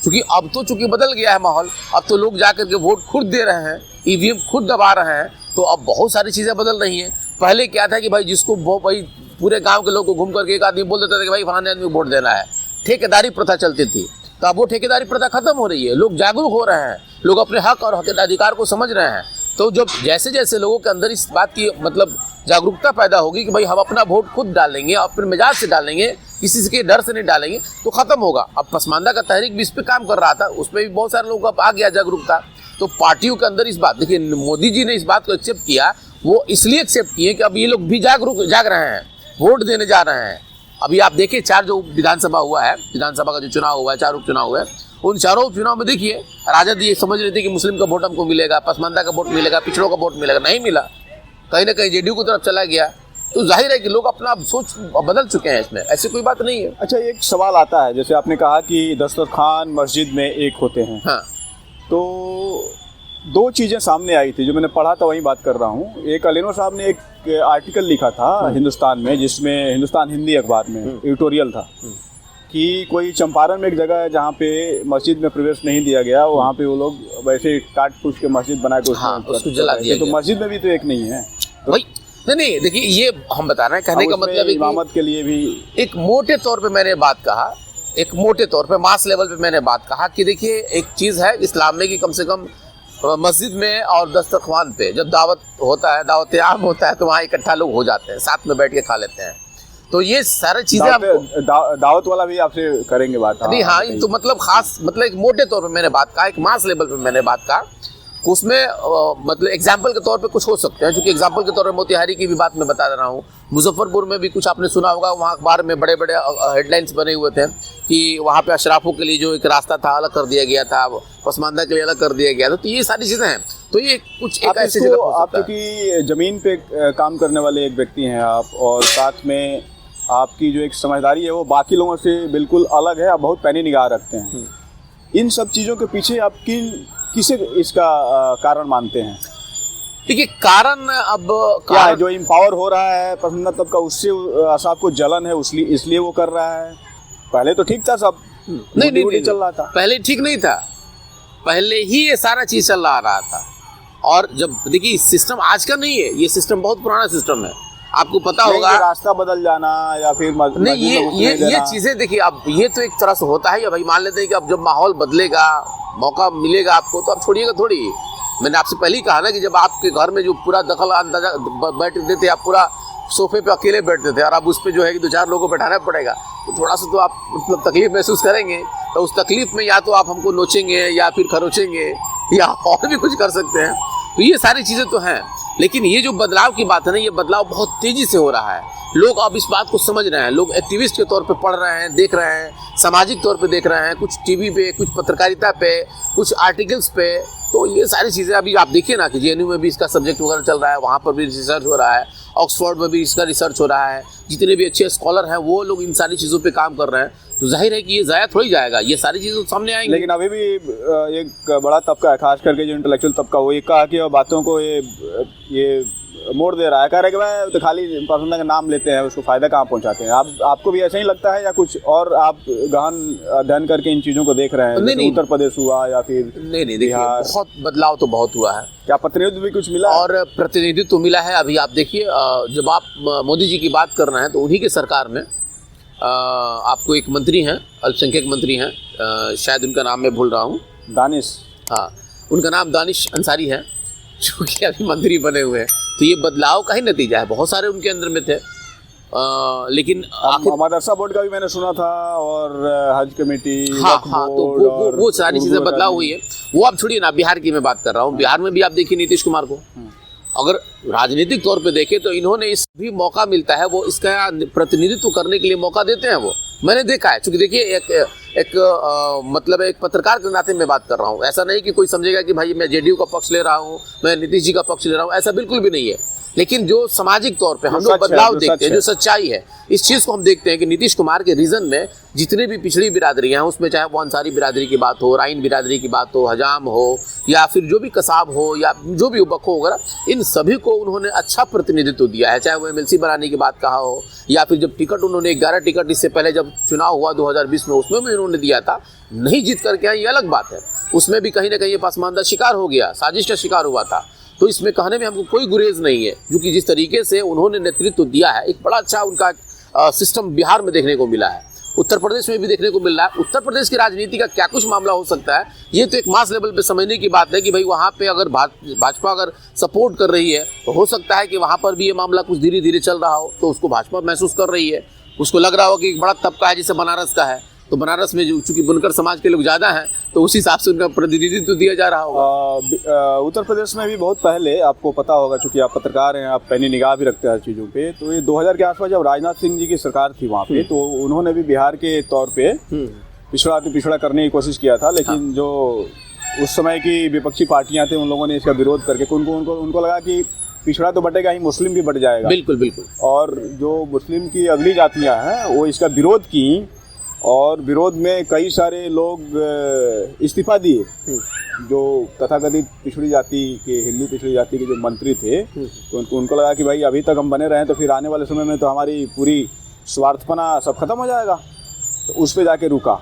क्योंकि अब तो चूंकि बदल गया है माहौल, अब तो लोग जाकर के वोट खुद दे रहे हैं, ईवीएम खुद दबा रहे हैं, तो अब बहुत सारी चीज़ें बदल रही हैं। पहले क्या था कि भाई जिसको भाई पूरे गांव के लोग को घूम करके एक आदमी बोल देता था कि भाई फलाने आदमी को वोट देना है, ठेकेदारी प्रथा चलती थी, तो अब वो ठेकेदारी प्रथा खत्म हो रही है, लोग जागरूक हो रहे हैं, लोग अपने हक और अधिकार को समझ रहे हैं। तो जब जैसे जैसे लोगों के अंदर इस बात की मतलब जागरूकता पैदा होगी कि भाई हम अपना वोट खुद डालेंगे, अपने मिजाज से डालेंगे, किसी के डर से नहीं डालेंगे, तो खत्म होगा। अब पसमानदा का तहरीक भी इस पर काम कर रहा था, उसमें भी बहुत सारे लोगों का आ गया जागरूकता। तो पार्टियों के अंदर इस बात, देखिए मोदी जी ने इस बात को एक्सेप्ट किया, वो इसलिए एक्सेप्ट किए कि अब ये लोग भी जाग रहे हैं, वोट देने जा रहे हैं। अभी आप देखिए 4 जो विधानसभा हुआ है, विधानसभा का जो चुनाव हुआ है, 4 उपचुनाव हुए, उन चारों उपचुनाव में देखिए राजद ये समझ रही थी कि मुस्लिम का वोट हमको मिलेगा, पसमानदा का वोट मिलेगा, पिछड़ों का वोट मिलेगा, नहीं मिला, कहीं ना कहीं जेडीयू की तरफ चला गया। तो जाहिर है कि लोग अपना सोच बदल चुके हैं, इसमें ऐसी कोई बात नहीं है। अच्छा, एक सवाल आता है, जैसे आपने कहा कि दस्तरखान मस्जिद में एक होते हैं, हाँ, तो 2 चीज़ें सामने आई थी जो मैंने पढ़ा था, वही बात कर रहा हूँ। एक अलीनो साहब ने एक आर्टिकल लिखा था हिंदुस्तान में, जिसमें हिंदुस्तान हिंदी अखबार में एडिटोरियल था कि कोई चंपारण में एक जगह है जहाँ पे मस्जिद में प्रवेश नहीं दिया गया, वहाँ पे वो लोग वैसे काट फूस के मस्जिद बना के उसको जला दिया तो मस्जिद में भी तो एक नहीं है, तो भाई नहीं देखिए, ये हम बता रहे हैं, कहने का मतलब है इमामत के लिए भी एक मोटे तौर पे मैंने बात कहा, एक मोटे तौर पे मास लेवल पे मैंने बात कहा कि देखिए एक चीज़ है इस्लाम में कि कम से कम मस्जिद में और दस्तरखान पे जब दावत होता है, दावत आम होता है, तो वहाँ इकट्ठा लोग हो जाते हैं, साथ में बैठ के खा लेते हैं। तो ये सारी चीज़ें दावत वाला भी आपसे करेंगे बात। अभी हाँ, तो मतलब खास मतलब एक मोटे तौर पे मैंने बात कहा, एक मास लेवल पे मैंने बात कहा, उसमें मतलब एग्जाम्पल के तौर पे कुछ हो सकते हैं, क्योंकि एग्जाम्पल के तौर पे मोतिहारी की भी बात मैं बता रहा हूँ, मुजफ्फरपुर में भी कुछ आपने सुना होगा, वहाँ अखबार में बड़े बड़े हेडलाइंस बने हुए थे कि वहाँ पे अशराफों के लिए जो एक रास्ता था अलग कर दिया गया था, पसमानदा के लिए अलग कर दिया गया था। तो ये सारी चीज़ें हैं, तो ये कुछ एक ऐसी जगह आप क्योंकि ज़मीन पे काम करने वाले एक व्यक्ति हैं आप, और साथ में आपकी जो एक समझदारी है वो बाकी लोगों से बिल्कुल अलग है, आप बहुत पैनी निगाह रखते हैं। इन सब चीज़ों के पीछे आप किसे इसका कारण मानते हैं? देखिए कारण अब क्या है जो इम्पावर हो रहा है पसंदीदा तबका, उससे आपको जलन है इसलिए वो कर रहा है? पहले तो ठीक था सब, नहीं चल रहा था, पहले ठीक नहीं था, पहले ही ये सारा चीज़ चल रहा था। और जब देखिए सिस्टम आज का नहीं है, ये सिस्टम बहुत पुराना सिस्टम है, आपको पता होगा। रास्ता बदल जाना या फिर नहीं, ये चीज़ें देखिए, अब ये तो एक तरह से होता है, भाई मान लेते हैं कि अब जब माहौल बदलेगा, मौका मिलेगा आपको, तो आप छोड़िएगा थोड़ी। मैंने आपसे पहले ही कहा ना कि जब आपके घर में जो पूरा दखल अंदाजा बैठते थे, आप पूरा सोफे पे अकेले बैठते थे और अब उस पर जो है कि 2-4 लोगों को बैठाना पड़ेगा, तो थोड़ा सा तो आप मतलब तकलीफ महसूस करेंगे। तो उस तकलीफ में या तो आप हमको नोचेंगे या फिर खरोचेंगे या और भी कुछ कर सकते हैं। तो ये सारी चीज़ें तो हैं, लेकिन ये जो बदलाव की बात है ना, ये बदलाव बहुत तेज़ी से हो रहा है। लोग अब इस बात को समझ रहे हैं, लोग एक्टिविस्ट के तौर पे पढ़ रहे हैं, देख रहे हैं, सामाजिक तौर पे देख रहे हैं, कुछ टीवी पे, कुछ पत्रकारिता पे, कुछ आर्टिकल्स पे। तो ये सारी चीज़ें अभी आप देखिए ना कि जेएनयू में भी इसका सब्जेक्ट वगैरह चल रहा है, वहाँ पर भी रिसर्च हो रहा है, ऑक्सफोर्ड में भी इसका रिसर्च हो रहा है, जितने भी अच्छे स्कॉलर हैं वो लोग इन सारी चीज़ों पे काम कर रहे हैं। तो जाहिर है कि ये ज़ाया थोड़ी जाएगा, ये सारी चीज़ें सामने आएंगी। लेकिन अभी भी एक बड़ा तबका है, खास करके जो इंटेलेक्चुअल तबका, वो ये कहा कि बातों को ये मोड़ दे रहा है, कह रहे कि भाई तो खाली पसंदीदा का नाम लेते हैं, उसको फ़ायदा कहाँ पहुँचाते हैं। आपको भी ऐसा ही लगता है या कुछ और आप गहन अध्ययन करके इन चीज़ों को देख रहे हैं? नहीं, उत्तर प्रदेश हुआ या फिर नहीं देखिए, बहुत बदलाव तो बहुत हुआ है। क्या प्रतिनिधित्व भी कुछ मिला? और प्रतिनिधित्व तो मिला है। अभी आप देखिए, जब आप मोदी जी की बात कर रहे हैं तो उन्हीं के सरकार में आपको एक मंत्री हैं, अल्पसंख्यक मंत्री हैं, शायद उनका नाम मैं भूल रहा हूँ, दानिश, हाँ उनका नाम दानिश अंसारी है, जो कि अभी मंत्री बने हुए हैं। तो ये बदलाव का ही नतीजा है, बहुत सारे उनके अंदर में थे, लेकिन मदरसा बोर्ड का भी मैंने सुना था, और हज कमेटी, हाँ तो वो सारी चीज़ें बदलाव हुई है। वो आप छोड़िए ना, बिहार की मैं बात कर रहा हूँ। बिहार में भी आप देखिए नीतीश कुमार को, अगर राजनीतिक तौर पे देखें तो इन्होंने इस भी मौका मिलता है, वो इसका प्रतिनिधित्व करने के लिए मौका देते हैं। वो मैंने देखा है, क्योंकि देखिए मतलब एक पत्रकार के नाते मैं बात कर रहा हूँ। ऐसा नहीं कि कोई समझेगा कि भाई मैं जेडीयू का पक्ष ले रहा हूँ, मैं नीतीश जी का पक्ष ले रहा हूँ, ऐसा बिल्कुल भी नहीं है। लेकिन जो सामाजिक तौर पे हम जो लोग सच है, बदलाव जो देखते सच हैं, है। जो सच्चाई है, इस चीज को हम देखते हैं कि नीतीश कुमार के रीजन में जितने भी पिछड़ी बिरादरियां हैं, उसमें चाहे वो अंसारी बिरादरी की बात हो, राइन बिरादरी की बात हो, हजाम हो, या फिर जो भी कसाब हो, या जो भी बखो वगैरह, इन सभी को उन्होंने अच्छा प्रतिनिधित्व दिया है। चाहे वो एमएलसी बनाने की बात कहा हो, या फिर जब टिकट उन्होंने 11 टिकट इससे पहले जब चुनाव हुआ 2020 में, उसमें भी उन्होंने दिया था। नहीं जीत करके आए, ये अलग बात है, उसमें भी कहीं ना कहीं ये पसमानदा शिकार हो गया, साजिश का शिकार हुआ था। तो इसमें कहने में हमको कोई गुरेज नहीं है, क्योंकि जिस तरीके से उन्होंने नेतृत्व दिया है, एक बड़ा अच्छा उनका सिस्टम बिहार में देखने को मिला है, उत्तर प्रदेश में भी देखने को मिल रहा है। उत्तर प्रदेश की राजनीति का क्या कुछ मामला हो सकता है, ये तो एक मास लेवल पे समझने की बात है कि भाई वहाँ पे अगर भाजपा अगर सपोर्ट कर रही है, तो हो सकता है कि वहाँ पर भी ये मामला कुछ धीरे धीरे चल रहा हो, तो उसको भाजपा महसूस कर रही है, उसको लग रहा हो कि एक बड़ा तबका है जैसे बनारस का है, तो बनारस में जो चूंकि बुनकर समाज के लोग ज़्यादा हैं, तो उस हिसाब से उनका प्रतिनिधित्व दिया जा रहा होगा। उत्तर प्रदेश में भी बहुत पहले, आपको पता होगा चूंकि आप पत्रकार हैं, आप पैनी निगाह भी रखते हैं हर चीज़ों पे, तो ये 2000 के आसपास जब राजनाथ सिंह जी की सरकार थी वहाँ पे, तो उन्होंने भी बिहार के तौर पे पिछड़ा करने की कोशिश किया था, लेकिन जो उस समय की विपक्षी पार्टियां थी, उन लोगों ने इसका विरोध करके उनको लगा कि पिछड़ा तो बटेगा ही, मुस्लिम भी बट जाएगा। बिल्कुल बिल्कुल। और जो मुस्लिम की अगली जातियां हैं वो इसका विरोध की, और विरोध में कई सारे लोग इस्तीफा दिए। जो तथाकथित पिछड़ी जाति के, हिंदू पिछड़ी जाति के जो मंत्री थे, तो उनको लगा कि भाई अभी तक हम बने रहें तो फिर आने वाले समय में तो हमारी पूरी स्वार्थपना सब खत्म हो जाएगा, तो उस पर जाके रुका।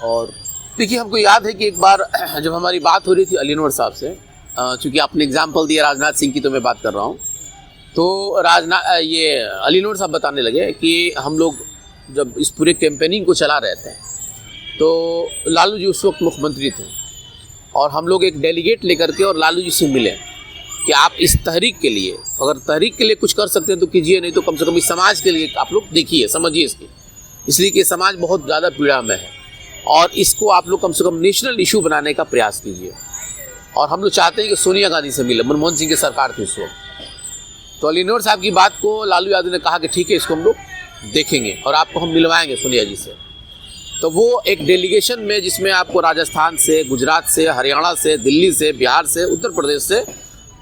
और देखिए, हमको याद है कि एक बार जब हमारी बात हो रही थी अली अनवर साहब से, चूँकि आपने एग्जाम्पल दिया राजनाथ सिंह की, तो मैं बात कर रहा हूँ, तो ये अली अनवर साहब बताने लगे कि हम लोग जब इस पूरे कैंपेनिंग को चला रहे थे, तो लालू जी उस वक्त मुख्यमंत्री थे, और हम लोग एक डेलीगेट लेकर के और लालू जी से मिले कि आप इस तहरीक के लिए, अगर तहरीक के लिए कुछ कर सकते हैं तो कीजिए, नहीं तो कम से कम इस समाज के लिए आप लोग देखिए, समझिए इसकी, इसलिए कि समाज बहुत ज़्यादा पीड़ा में है, और इसको आप लोग कम से कम नेशनल इशू बनाने का प्रयास कीजिए। और हम लोग चाहते हैं कि सोनिया गांधी से मिले, मनमोहन सिंह की सरकार थी उस वक्त। तो अली अनवर साहब की बात को लालू यादव ने कहा कि ठीक है, इसको हम लोग देखेंगे और आपको हम मिलवाएंगे सोनिया जी से। तो वो एक डेलीगेशन में, जिसमें आपको राजस्थान से, गुजरात से, हरियाणा से, दिल्ली से, बिहार से, उत्तर प्रदेश से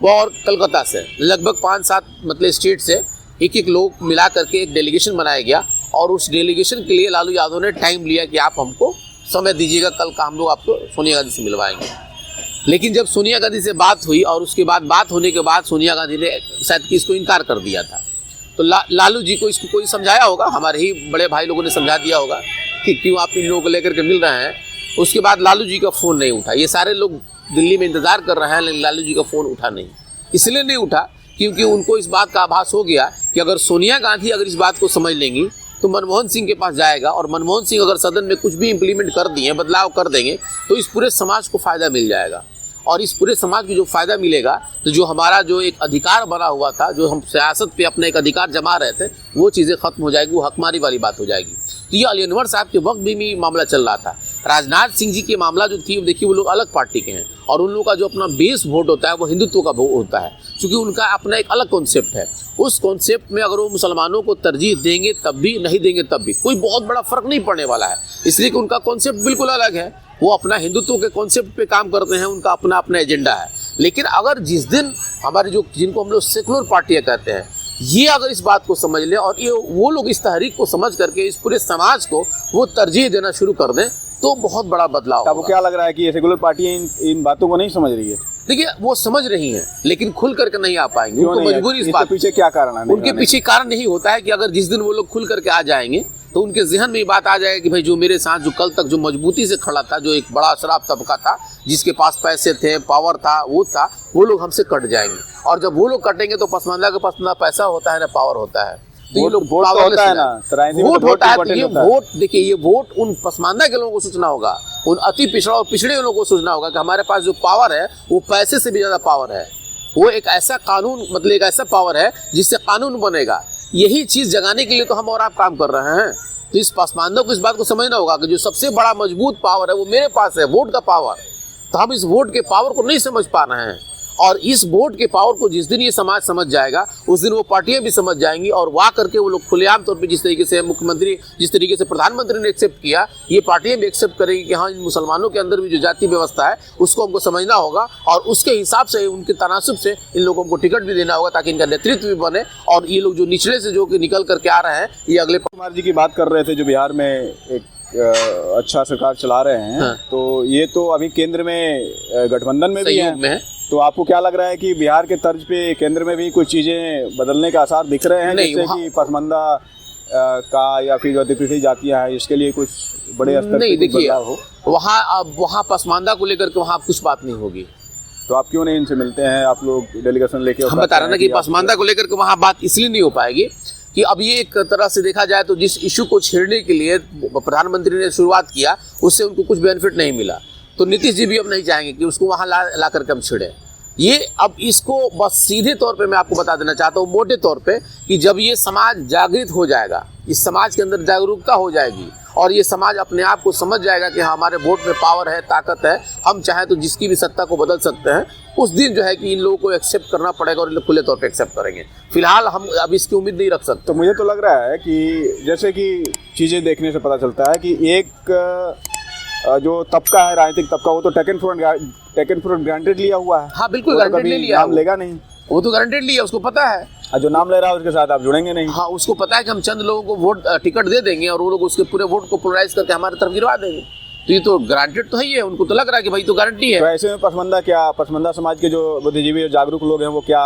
और कलकत्ता से, लगभग 5-7 मतलब स्टेट से एक एक लोग मिला करके एक डेलीगेशन बनाया गया। और उस डेलीगेशन के लिए लालू यादव ने टाइम लिया कि आप हमको समय दीजिएगा, कल का हम लोग आपको सोनिया गांधी से मिलवाएंगे। लेकिन जब सोनिया गांधी से बात हुई, और उसके बाद बात होने के बाद सोनिया गांधी ने शायद कि इसको इनकार कर दिया था, तो लालू जी को इसको कोई समझाया होगा, हमारे ही बड़े भाई लोगों ने समझा दिया होगा कि क्यों आप इन लोगों को लेकर के मिल रहे हैं। उसके बाद लालू जी का फ़ोन नहीं उठा। ये सारे लोग दिल्ली में इंतज़ार कर रहे हैं, लेकिन लालू जी का फ़ोन उठा नहीं। इसलिए नहीं उठा क्योंकि उनको इस बात का आभास हो गया कि अगर सोनिया गांधी अगर इस बात को समझ लेंगी तो मनमोहन सिंह के पास जाएगा, और मनमोहन सिंह अगर सदन में कुछ भी इम्प्लीमेंट कर दिए, बदलाव कर देंगे, तो इस पूरे समाज को फ़ायदा मिल जाएगा। और इस पूरे समाज को जो फ़ायदा मिलेगा, तो जो हमारा जो एक अधिकार बना हुआ था, जो हम सियासत पे अपना एक अधिकार जमा रहे थे, वो चीज़ें खत्म हो जाएगी, वो हकमारी वाली बात हो जाएगी। तो ये अली अनवर साहब के वक्त भी मामला चल रहा था। राजनाथ सिंह जी के मामला जो थी, देखिए वो लोग अलग पार्टी के हैं, और उन लोगों का जो अपना बेस वोट होता है वो हिंदुत्व का वोट होता है, क्योंकि उनका अपना एक अलग कॉन्सेप्ट है। उस कॉन्सेप्ट में अगर वो मुसलमानों को तरजीह देंगे तब भी, नहीं देंगे तब भी, कोई बहुत बड़ा फ़र्क नहीं पड़ने वाला है, इसलिए कि उनका कॉन्सेप्ट बिल्कुल अलग है। वो अपना हिंदुत्व के कॉन्सेप्ट पे काम करते हैं, उनका अपना अपना एजेंडा है। लेकिन अगर जिस दिन हमारे जिनको हम लोग सेकुलर पार्टियाँ कहते हैं, ये अगर इस बात को समझ लें, और ये वो लोग इस तहरीक को समझ करके इस पूरे समाज को वो तरजीह देना शुरू कर दें, तो बहुत बड़ा बदलाव। आपको क्या लग रहा है कि ये सेकुलर पार्टियां इन बातों को नहीं समझ रही है? देखिए, वो समझ रही हैं, लेकिन खुल करके नहीं आ पाएंगे, उनको मजबूरी इस बात। पीछे क्या कारण है? उनके पीछे कारण यही होता है कि अगर जिस दिन वो लोग खुल करके आ जाएंगे, तो उनके जहन में ये बात आ जाएगी कि भाई जो मेरे साथ जो कल तक जो मजबूती से खड़ा था, जो एक बड़ा शराब तबका था, जिसके पास पैसे थे, पावर था, वो लोग हमसे कट जाएंगे। और जब वो लोग कटेंगे तो पसमानदा के पास ना पैसा होता है ना पावर होता है, तो ये लोग वोट होता है ना, वोट होता है। तो ये वोट, देखिए, ये वोट उन पसमानदा के लोगों को सोचना होगा, उन अति पिछड़ा और पिछड़े लोगों को सोचना होगा कि हमारे पास जो पावर है वो पैसे से भी ज़्यादा पावर है। वो एक ऐसा कानून, मतलब एक ऐसा पावर है जिससे कानून बनेगा। यही चीज़ जगाने के लिए तो हम और आप काम कर रहे हैं। तो इस पसमानदा को इस बात को समझना होगा कि जो सबसे बड़ा मजबूत पावर है वो मेरे पास है, वोट का पावर। तो हम इस वोट के पावर को नहीं समझ पा रहे हैं, और इस वोट के पावर को जिस दिन ये समाज समझ जाएगा उस दिन वो पार्टियां भी समझ जाएंगी, और वहाँ करके वो लोग खुलेआम तौर पे जिस तरीके से मुख्यमंत्री, जिस तरीके से प्रधानमंत्री ने एक्सेप्ट किया, ये पार्टियां भी एक्सेप्ट करेंगी कि हाँ, इन मुसलमानों के अंदर भी जो जाति व्यवस्था है उसको हमको समझना होगा, और उसके हिसाब से, उनके तनासुब से इन लोगों को टिकट भी देना होगा ताकि इनका नेतृत्व भी बने, और ये लोग जो निचले से जो कि निकल करके आ रहे हैं ये अगले। कुमार जी की बात कर रहे थे जो बिहार में एक अच्छा सरकार चला रहे हैं, हाँ। तो ये तो अभी केंद्र में गठबंधन में भी सहयोग में है। तो आपको क्या लग रहा है कि बिहार के तर्ज पे केंद्र में भी कुछ चीजें बदलने के आसार दिख रहे हैं, नहीं, जैसे कि पसमानदा का या फिर जो अधिपिछड़ी जातियां हैं इसके लिए कुछ बड़े स्तर नहीं, पे कुछ देखिए बदलाव हो? वहाँ पसमानदा को लेकर के वहाँ कुछ बात नहीं होगी। तो आप क्यों नहीं इनसे मिलते हैं, आप लोग डेलीगेशन लेके? हम बता रहे हैं ना कि पसमानदा को लेकर के वहाँ बात इसलिए नहीं हो पाएगी कि अब ये एक तरह से देखा जाए तो जिस इशू को छेड़ने के लिए प्रधानमंत्री ने शुरुआत किया उससे उनको कुछ बेनिफिट नहीं मिला, तो नीतीश जी भी अब नहीं चाहेंगे कि उसको वहाँ ला करके हम छेड़े ये। अब इसको बस सीधे तौर पे मैं आपको बता देना चाहता हूँ, मोटे तौर पे, कि जब ये समाज जागृत हो जाएगा, इस समाज के अंदर जागरूकता हो जाएगी और ये समाज अपने आप को समझ जाएगा कि हाँ, हमारे वोट में पावर है, ताकत है, हम चाहें तो जिसकी भी सत्ता को बदल सकते हैं, उस दिन जो है कि इन लोगों को एक्सेप्ट करना पड़ेगा और इन लोग खुले तौर पे एक्सेप्ट करेंगे। फिलहाल हम अब इसकी उम्मीद नहीं रख सकते। तो मुझे तो लग रहा है कि जैसे कि चीज़ें देखने से पता चलता है कि एक जो तबका है, राजनीतिक तबका, वो तो टेकन फॉर ग्रांटेड लिया हुआ है। हाँ, बिल्कुल, वो तो गारंटेड ले कभी लिया, नाम लेगा नहीं, वो तो गारंटेड लिया, उसको पता है। और जो नाम ले रहा है उसके साथ आप जुड़ेंगे नहीं। हाँ, उसको पता है कि हम चंद लोगों को वोट टिकट दे देंगे और वो लोग उसके पूरे वोट को पोलराइज करके हमारे तरफ गिरवा देंगे, तो ये तो ग्रांटेड तो है ही है। उनको तो लग रहा है कि भाई तो गारंटी है। तो ऐसे में पसमानदा समाज के जो बुद्धिजीवी और जागरूक लोग हैं वो क्या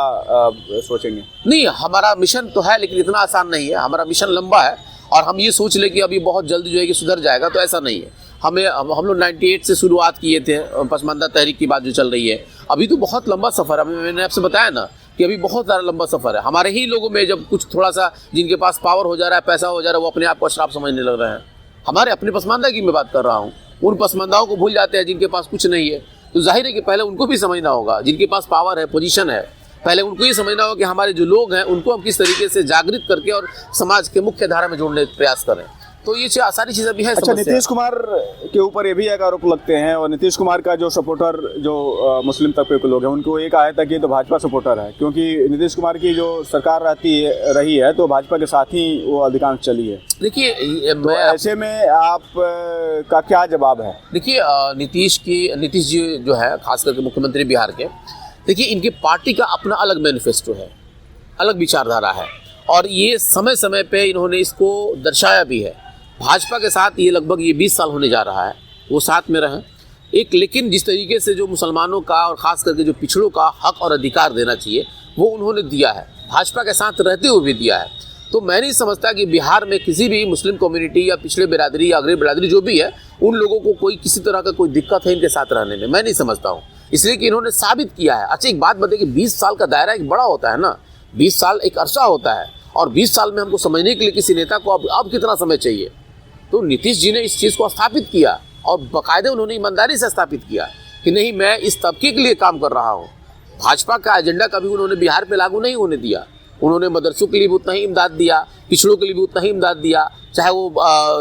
सोचेंगे? नहीं, हमारा मिशन तो है लेकिन इतना आसान नहीं है। हमारा मिशन लंबा है और हम ये सोच ले कि अभी बहुत जल्दी जो है कि सुधर जाएगा, तो ऐसा नहीं है। हम लोग 98 से शुरुआत किए थे, पसमानदा तहरीक की बात जो चल रही है, अभी तो बहुत लंबा सफ़र है। मैंने आपसे बताया ना कि अभी बहुत ज़्यादा लंबा सफ़र है। हमारे ही लोगों में जब कुछ थोड़ा सा जिनके पास पावर हो जा रहा है, पैसा हो जा रहा है, वो अपने आप को अशराफ समझने लग रहे हैं। हमारे अपने पसमानदा की मैं बात कर रहा हूँ, उन पसमानदाओं को भूल जाते हैं जिनके पास कुछ नहीं है। तो जाहिर है कि पहले उनको भी समझना होगा, जिनके पास पावर है, पोजीशन है, पहले उनको ये समझना होगा कि हमारे जो लोग हैं उनको हम किस तरीके से जागृत करके और समाज के मुख्य धारा में जोड़ने का प्रयास करें। तो ये सारी चीज़ें भी है। अच्छा, नीतीश कुमार के ऊपर ये भी एक आरोप लगते हैं, और नीतीश कुमार का जो सपोर्टर जो मुस्लिम तबके के लोग हैं उनको ये कहा है कि ये तो भाजपा सपोर्टर है, क्योंकि नीतीश कुमार की जो सरकार रही है तो भाजपा के साथ ही वो अधिकांश चली है। देखिए, तो ऐसे में आप का क्या जवाब है? देखिए, नीतीश जी जो है, खास करके मुख्यमंत्री बिहार के, देखिए इनकी पार्टी का अपना अलग मैनिफेस्टो है, अलग विचारधारा है, और ये समय समय पे इन्होंने इसको दर्शाया भी है। भाजपा के साथ ये लगभग 20 साल होने जा रहा है, वो साथ में रहें एक, लेकिन जिस तरीके से जो मुसलमानों का और ख़ास करके जो पिछड़ों का हक और अधिकार देना चाहिए वो उन्होंने दिया है, भाजपा के साथ रहते हुए भी दिया है। तो मैं नहीं समझता कि बिहार में किसी भी मुस्लिम कम्युनिटी या पिछड़े बिरादरी या अग्रणी बिरादरी जो भी है, उन लोगों को कोई किसी तरह का कोई दिक्कत है इनके साथ रहने में, मैं नहीं समझता हूँ। इसलिए कि इन्होंने साबित किया है। अच्छा, एक बात बताइए कि 20 साल का दायरा एक बड़ा होता है ना, 20 साल एक अरसा होता है, और 20 साल में हमको समझने के लिए किसी नेता को अब कितना समय चाहिए। तो नीतीश जी ने इस चीज़ को स्थापित किया और बाकायदे उन्होंने ईमानदारी से स्थापित किया कि नहीं, मैं इस तबके के लिए काम कर रहा हूँ। भाजपा का एजेंडा कभी उन्होंने बिहार पे लागू नहीं होने दिया। उन्होंने मदरसों के लिए भी उतना ही इमदाद दिया, पिछड़ों के लिए भी उतना ही इमदाद दिया, चाहे वो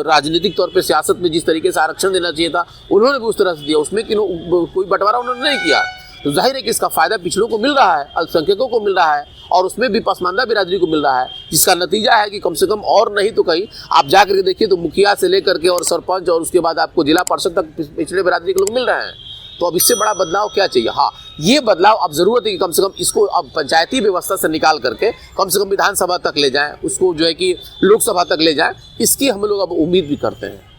राजनीतिक तौर पे सियासत में जिस तरीके से आरक्षण देना चाहिए था उन्होंने भी उस तरह से दिया, उसमें कोई बंटवारा उन्होंने नहीं किया। तो जाहिर है कि इसका फ़ायदा पिछड़ों को मिल रहा है, अल्पसंख्यकों को मिल रहा है, और उसमें भी पसमानदा बिरादरी को मिल रहा है, जिसका नतीजा है कि कम से कम और नहीं तो कहीं आप जा करके देखिए तो मुखिया से लेकर के और सरपंच और उसके बाद आपको जिला पार्षद तक पिछड़े बिरादरी के लोग मिल रहे हैं। तो अब इससे बड़ा बदलाव क्या चाहिए? हाँ, ये बदलाव अब ज़रूरत है कि कम से कम इसको अब पंचायती व्यवस्था से निकाल करके कम से कम विधानसभा तक ले जाएं, उसको जो है कि लोकसभा तक ले जाएं, इसकी हम लोग अब उम्मीद भी करते हैं।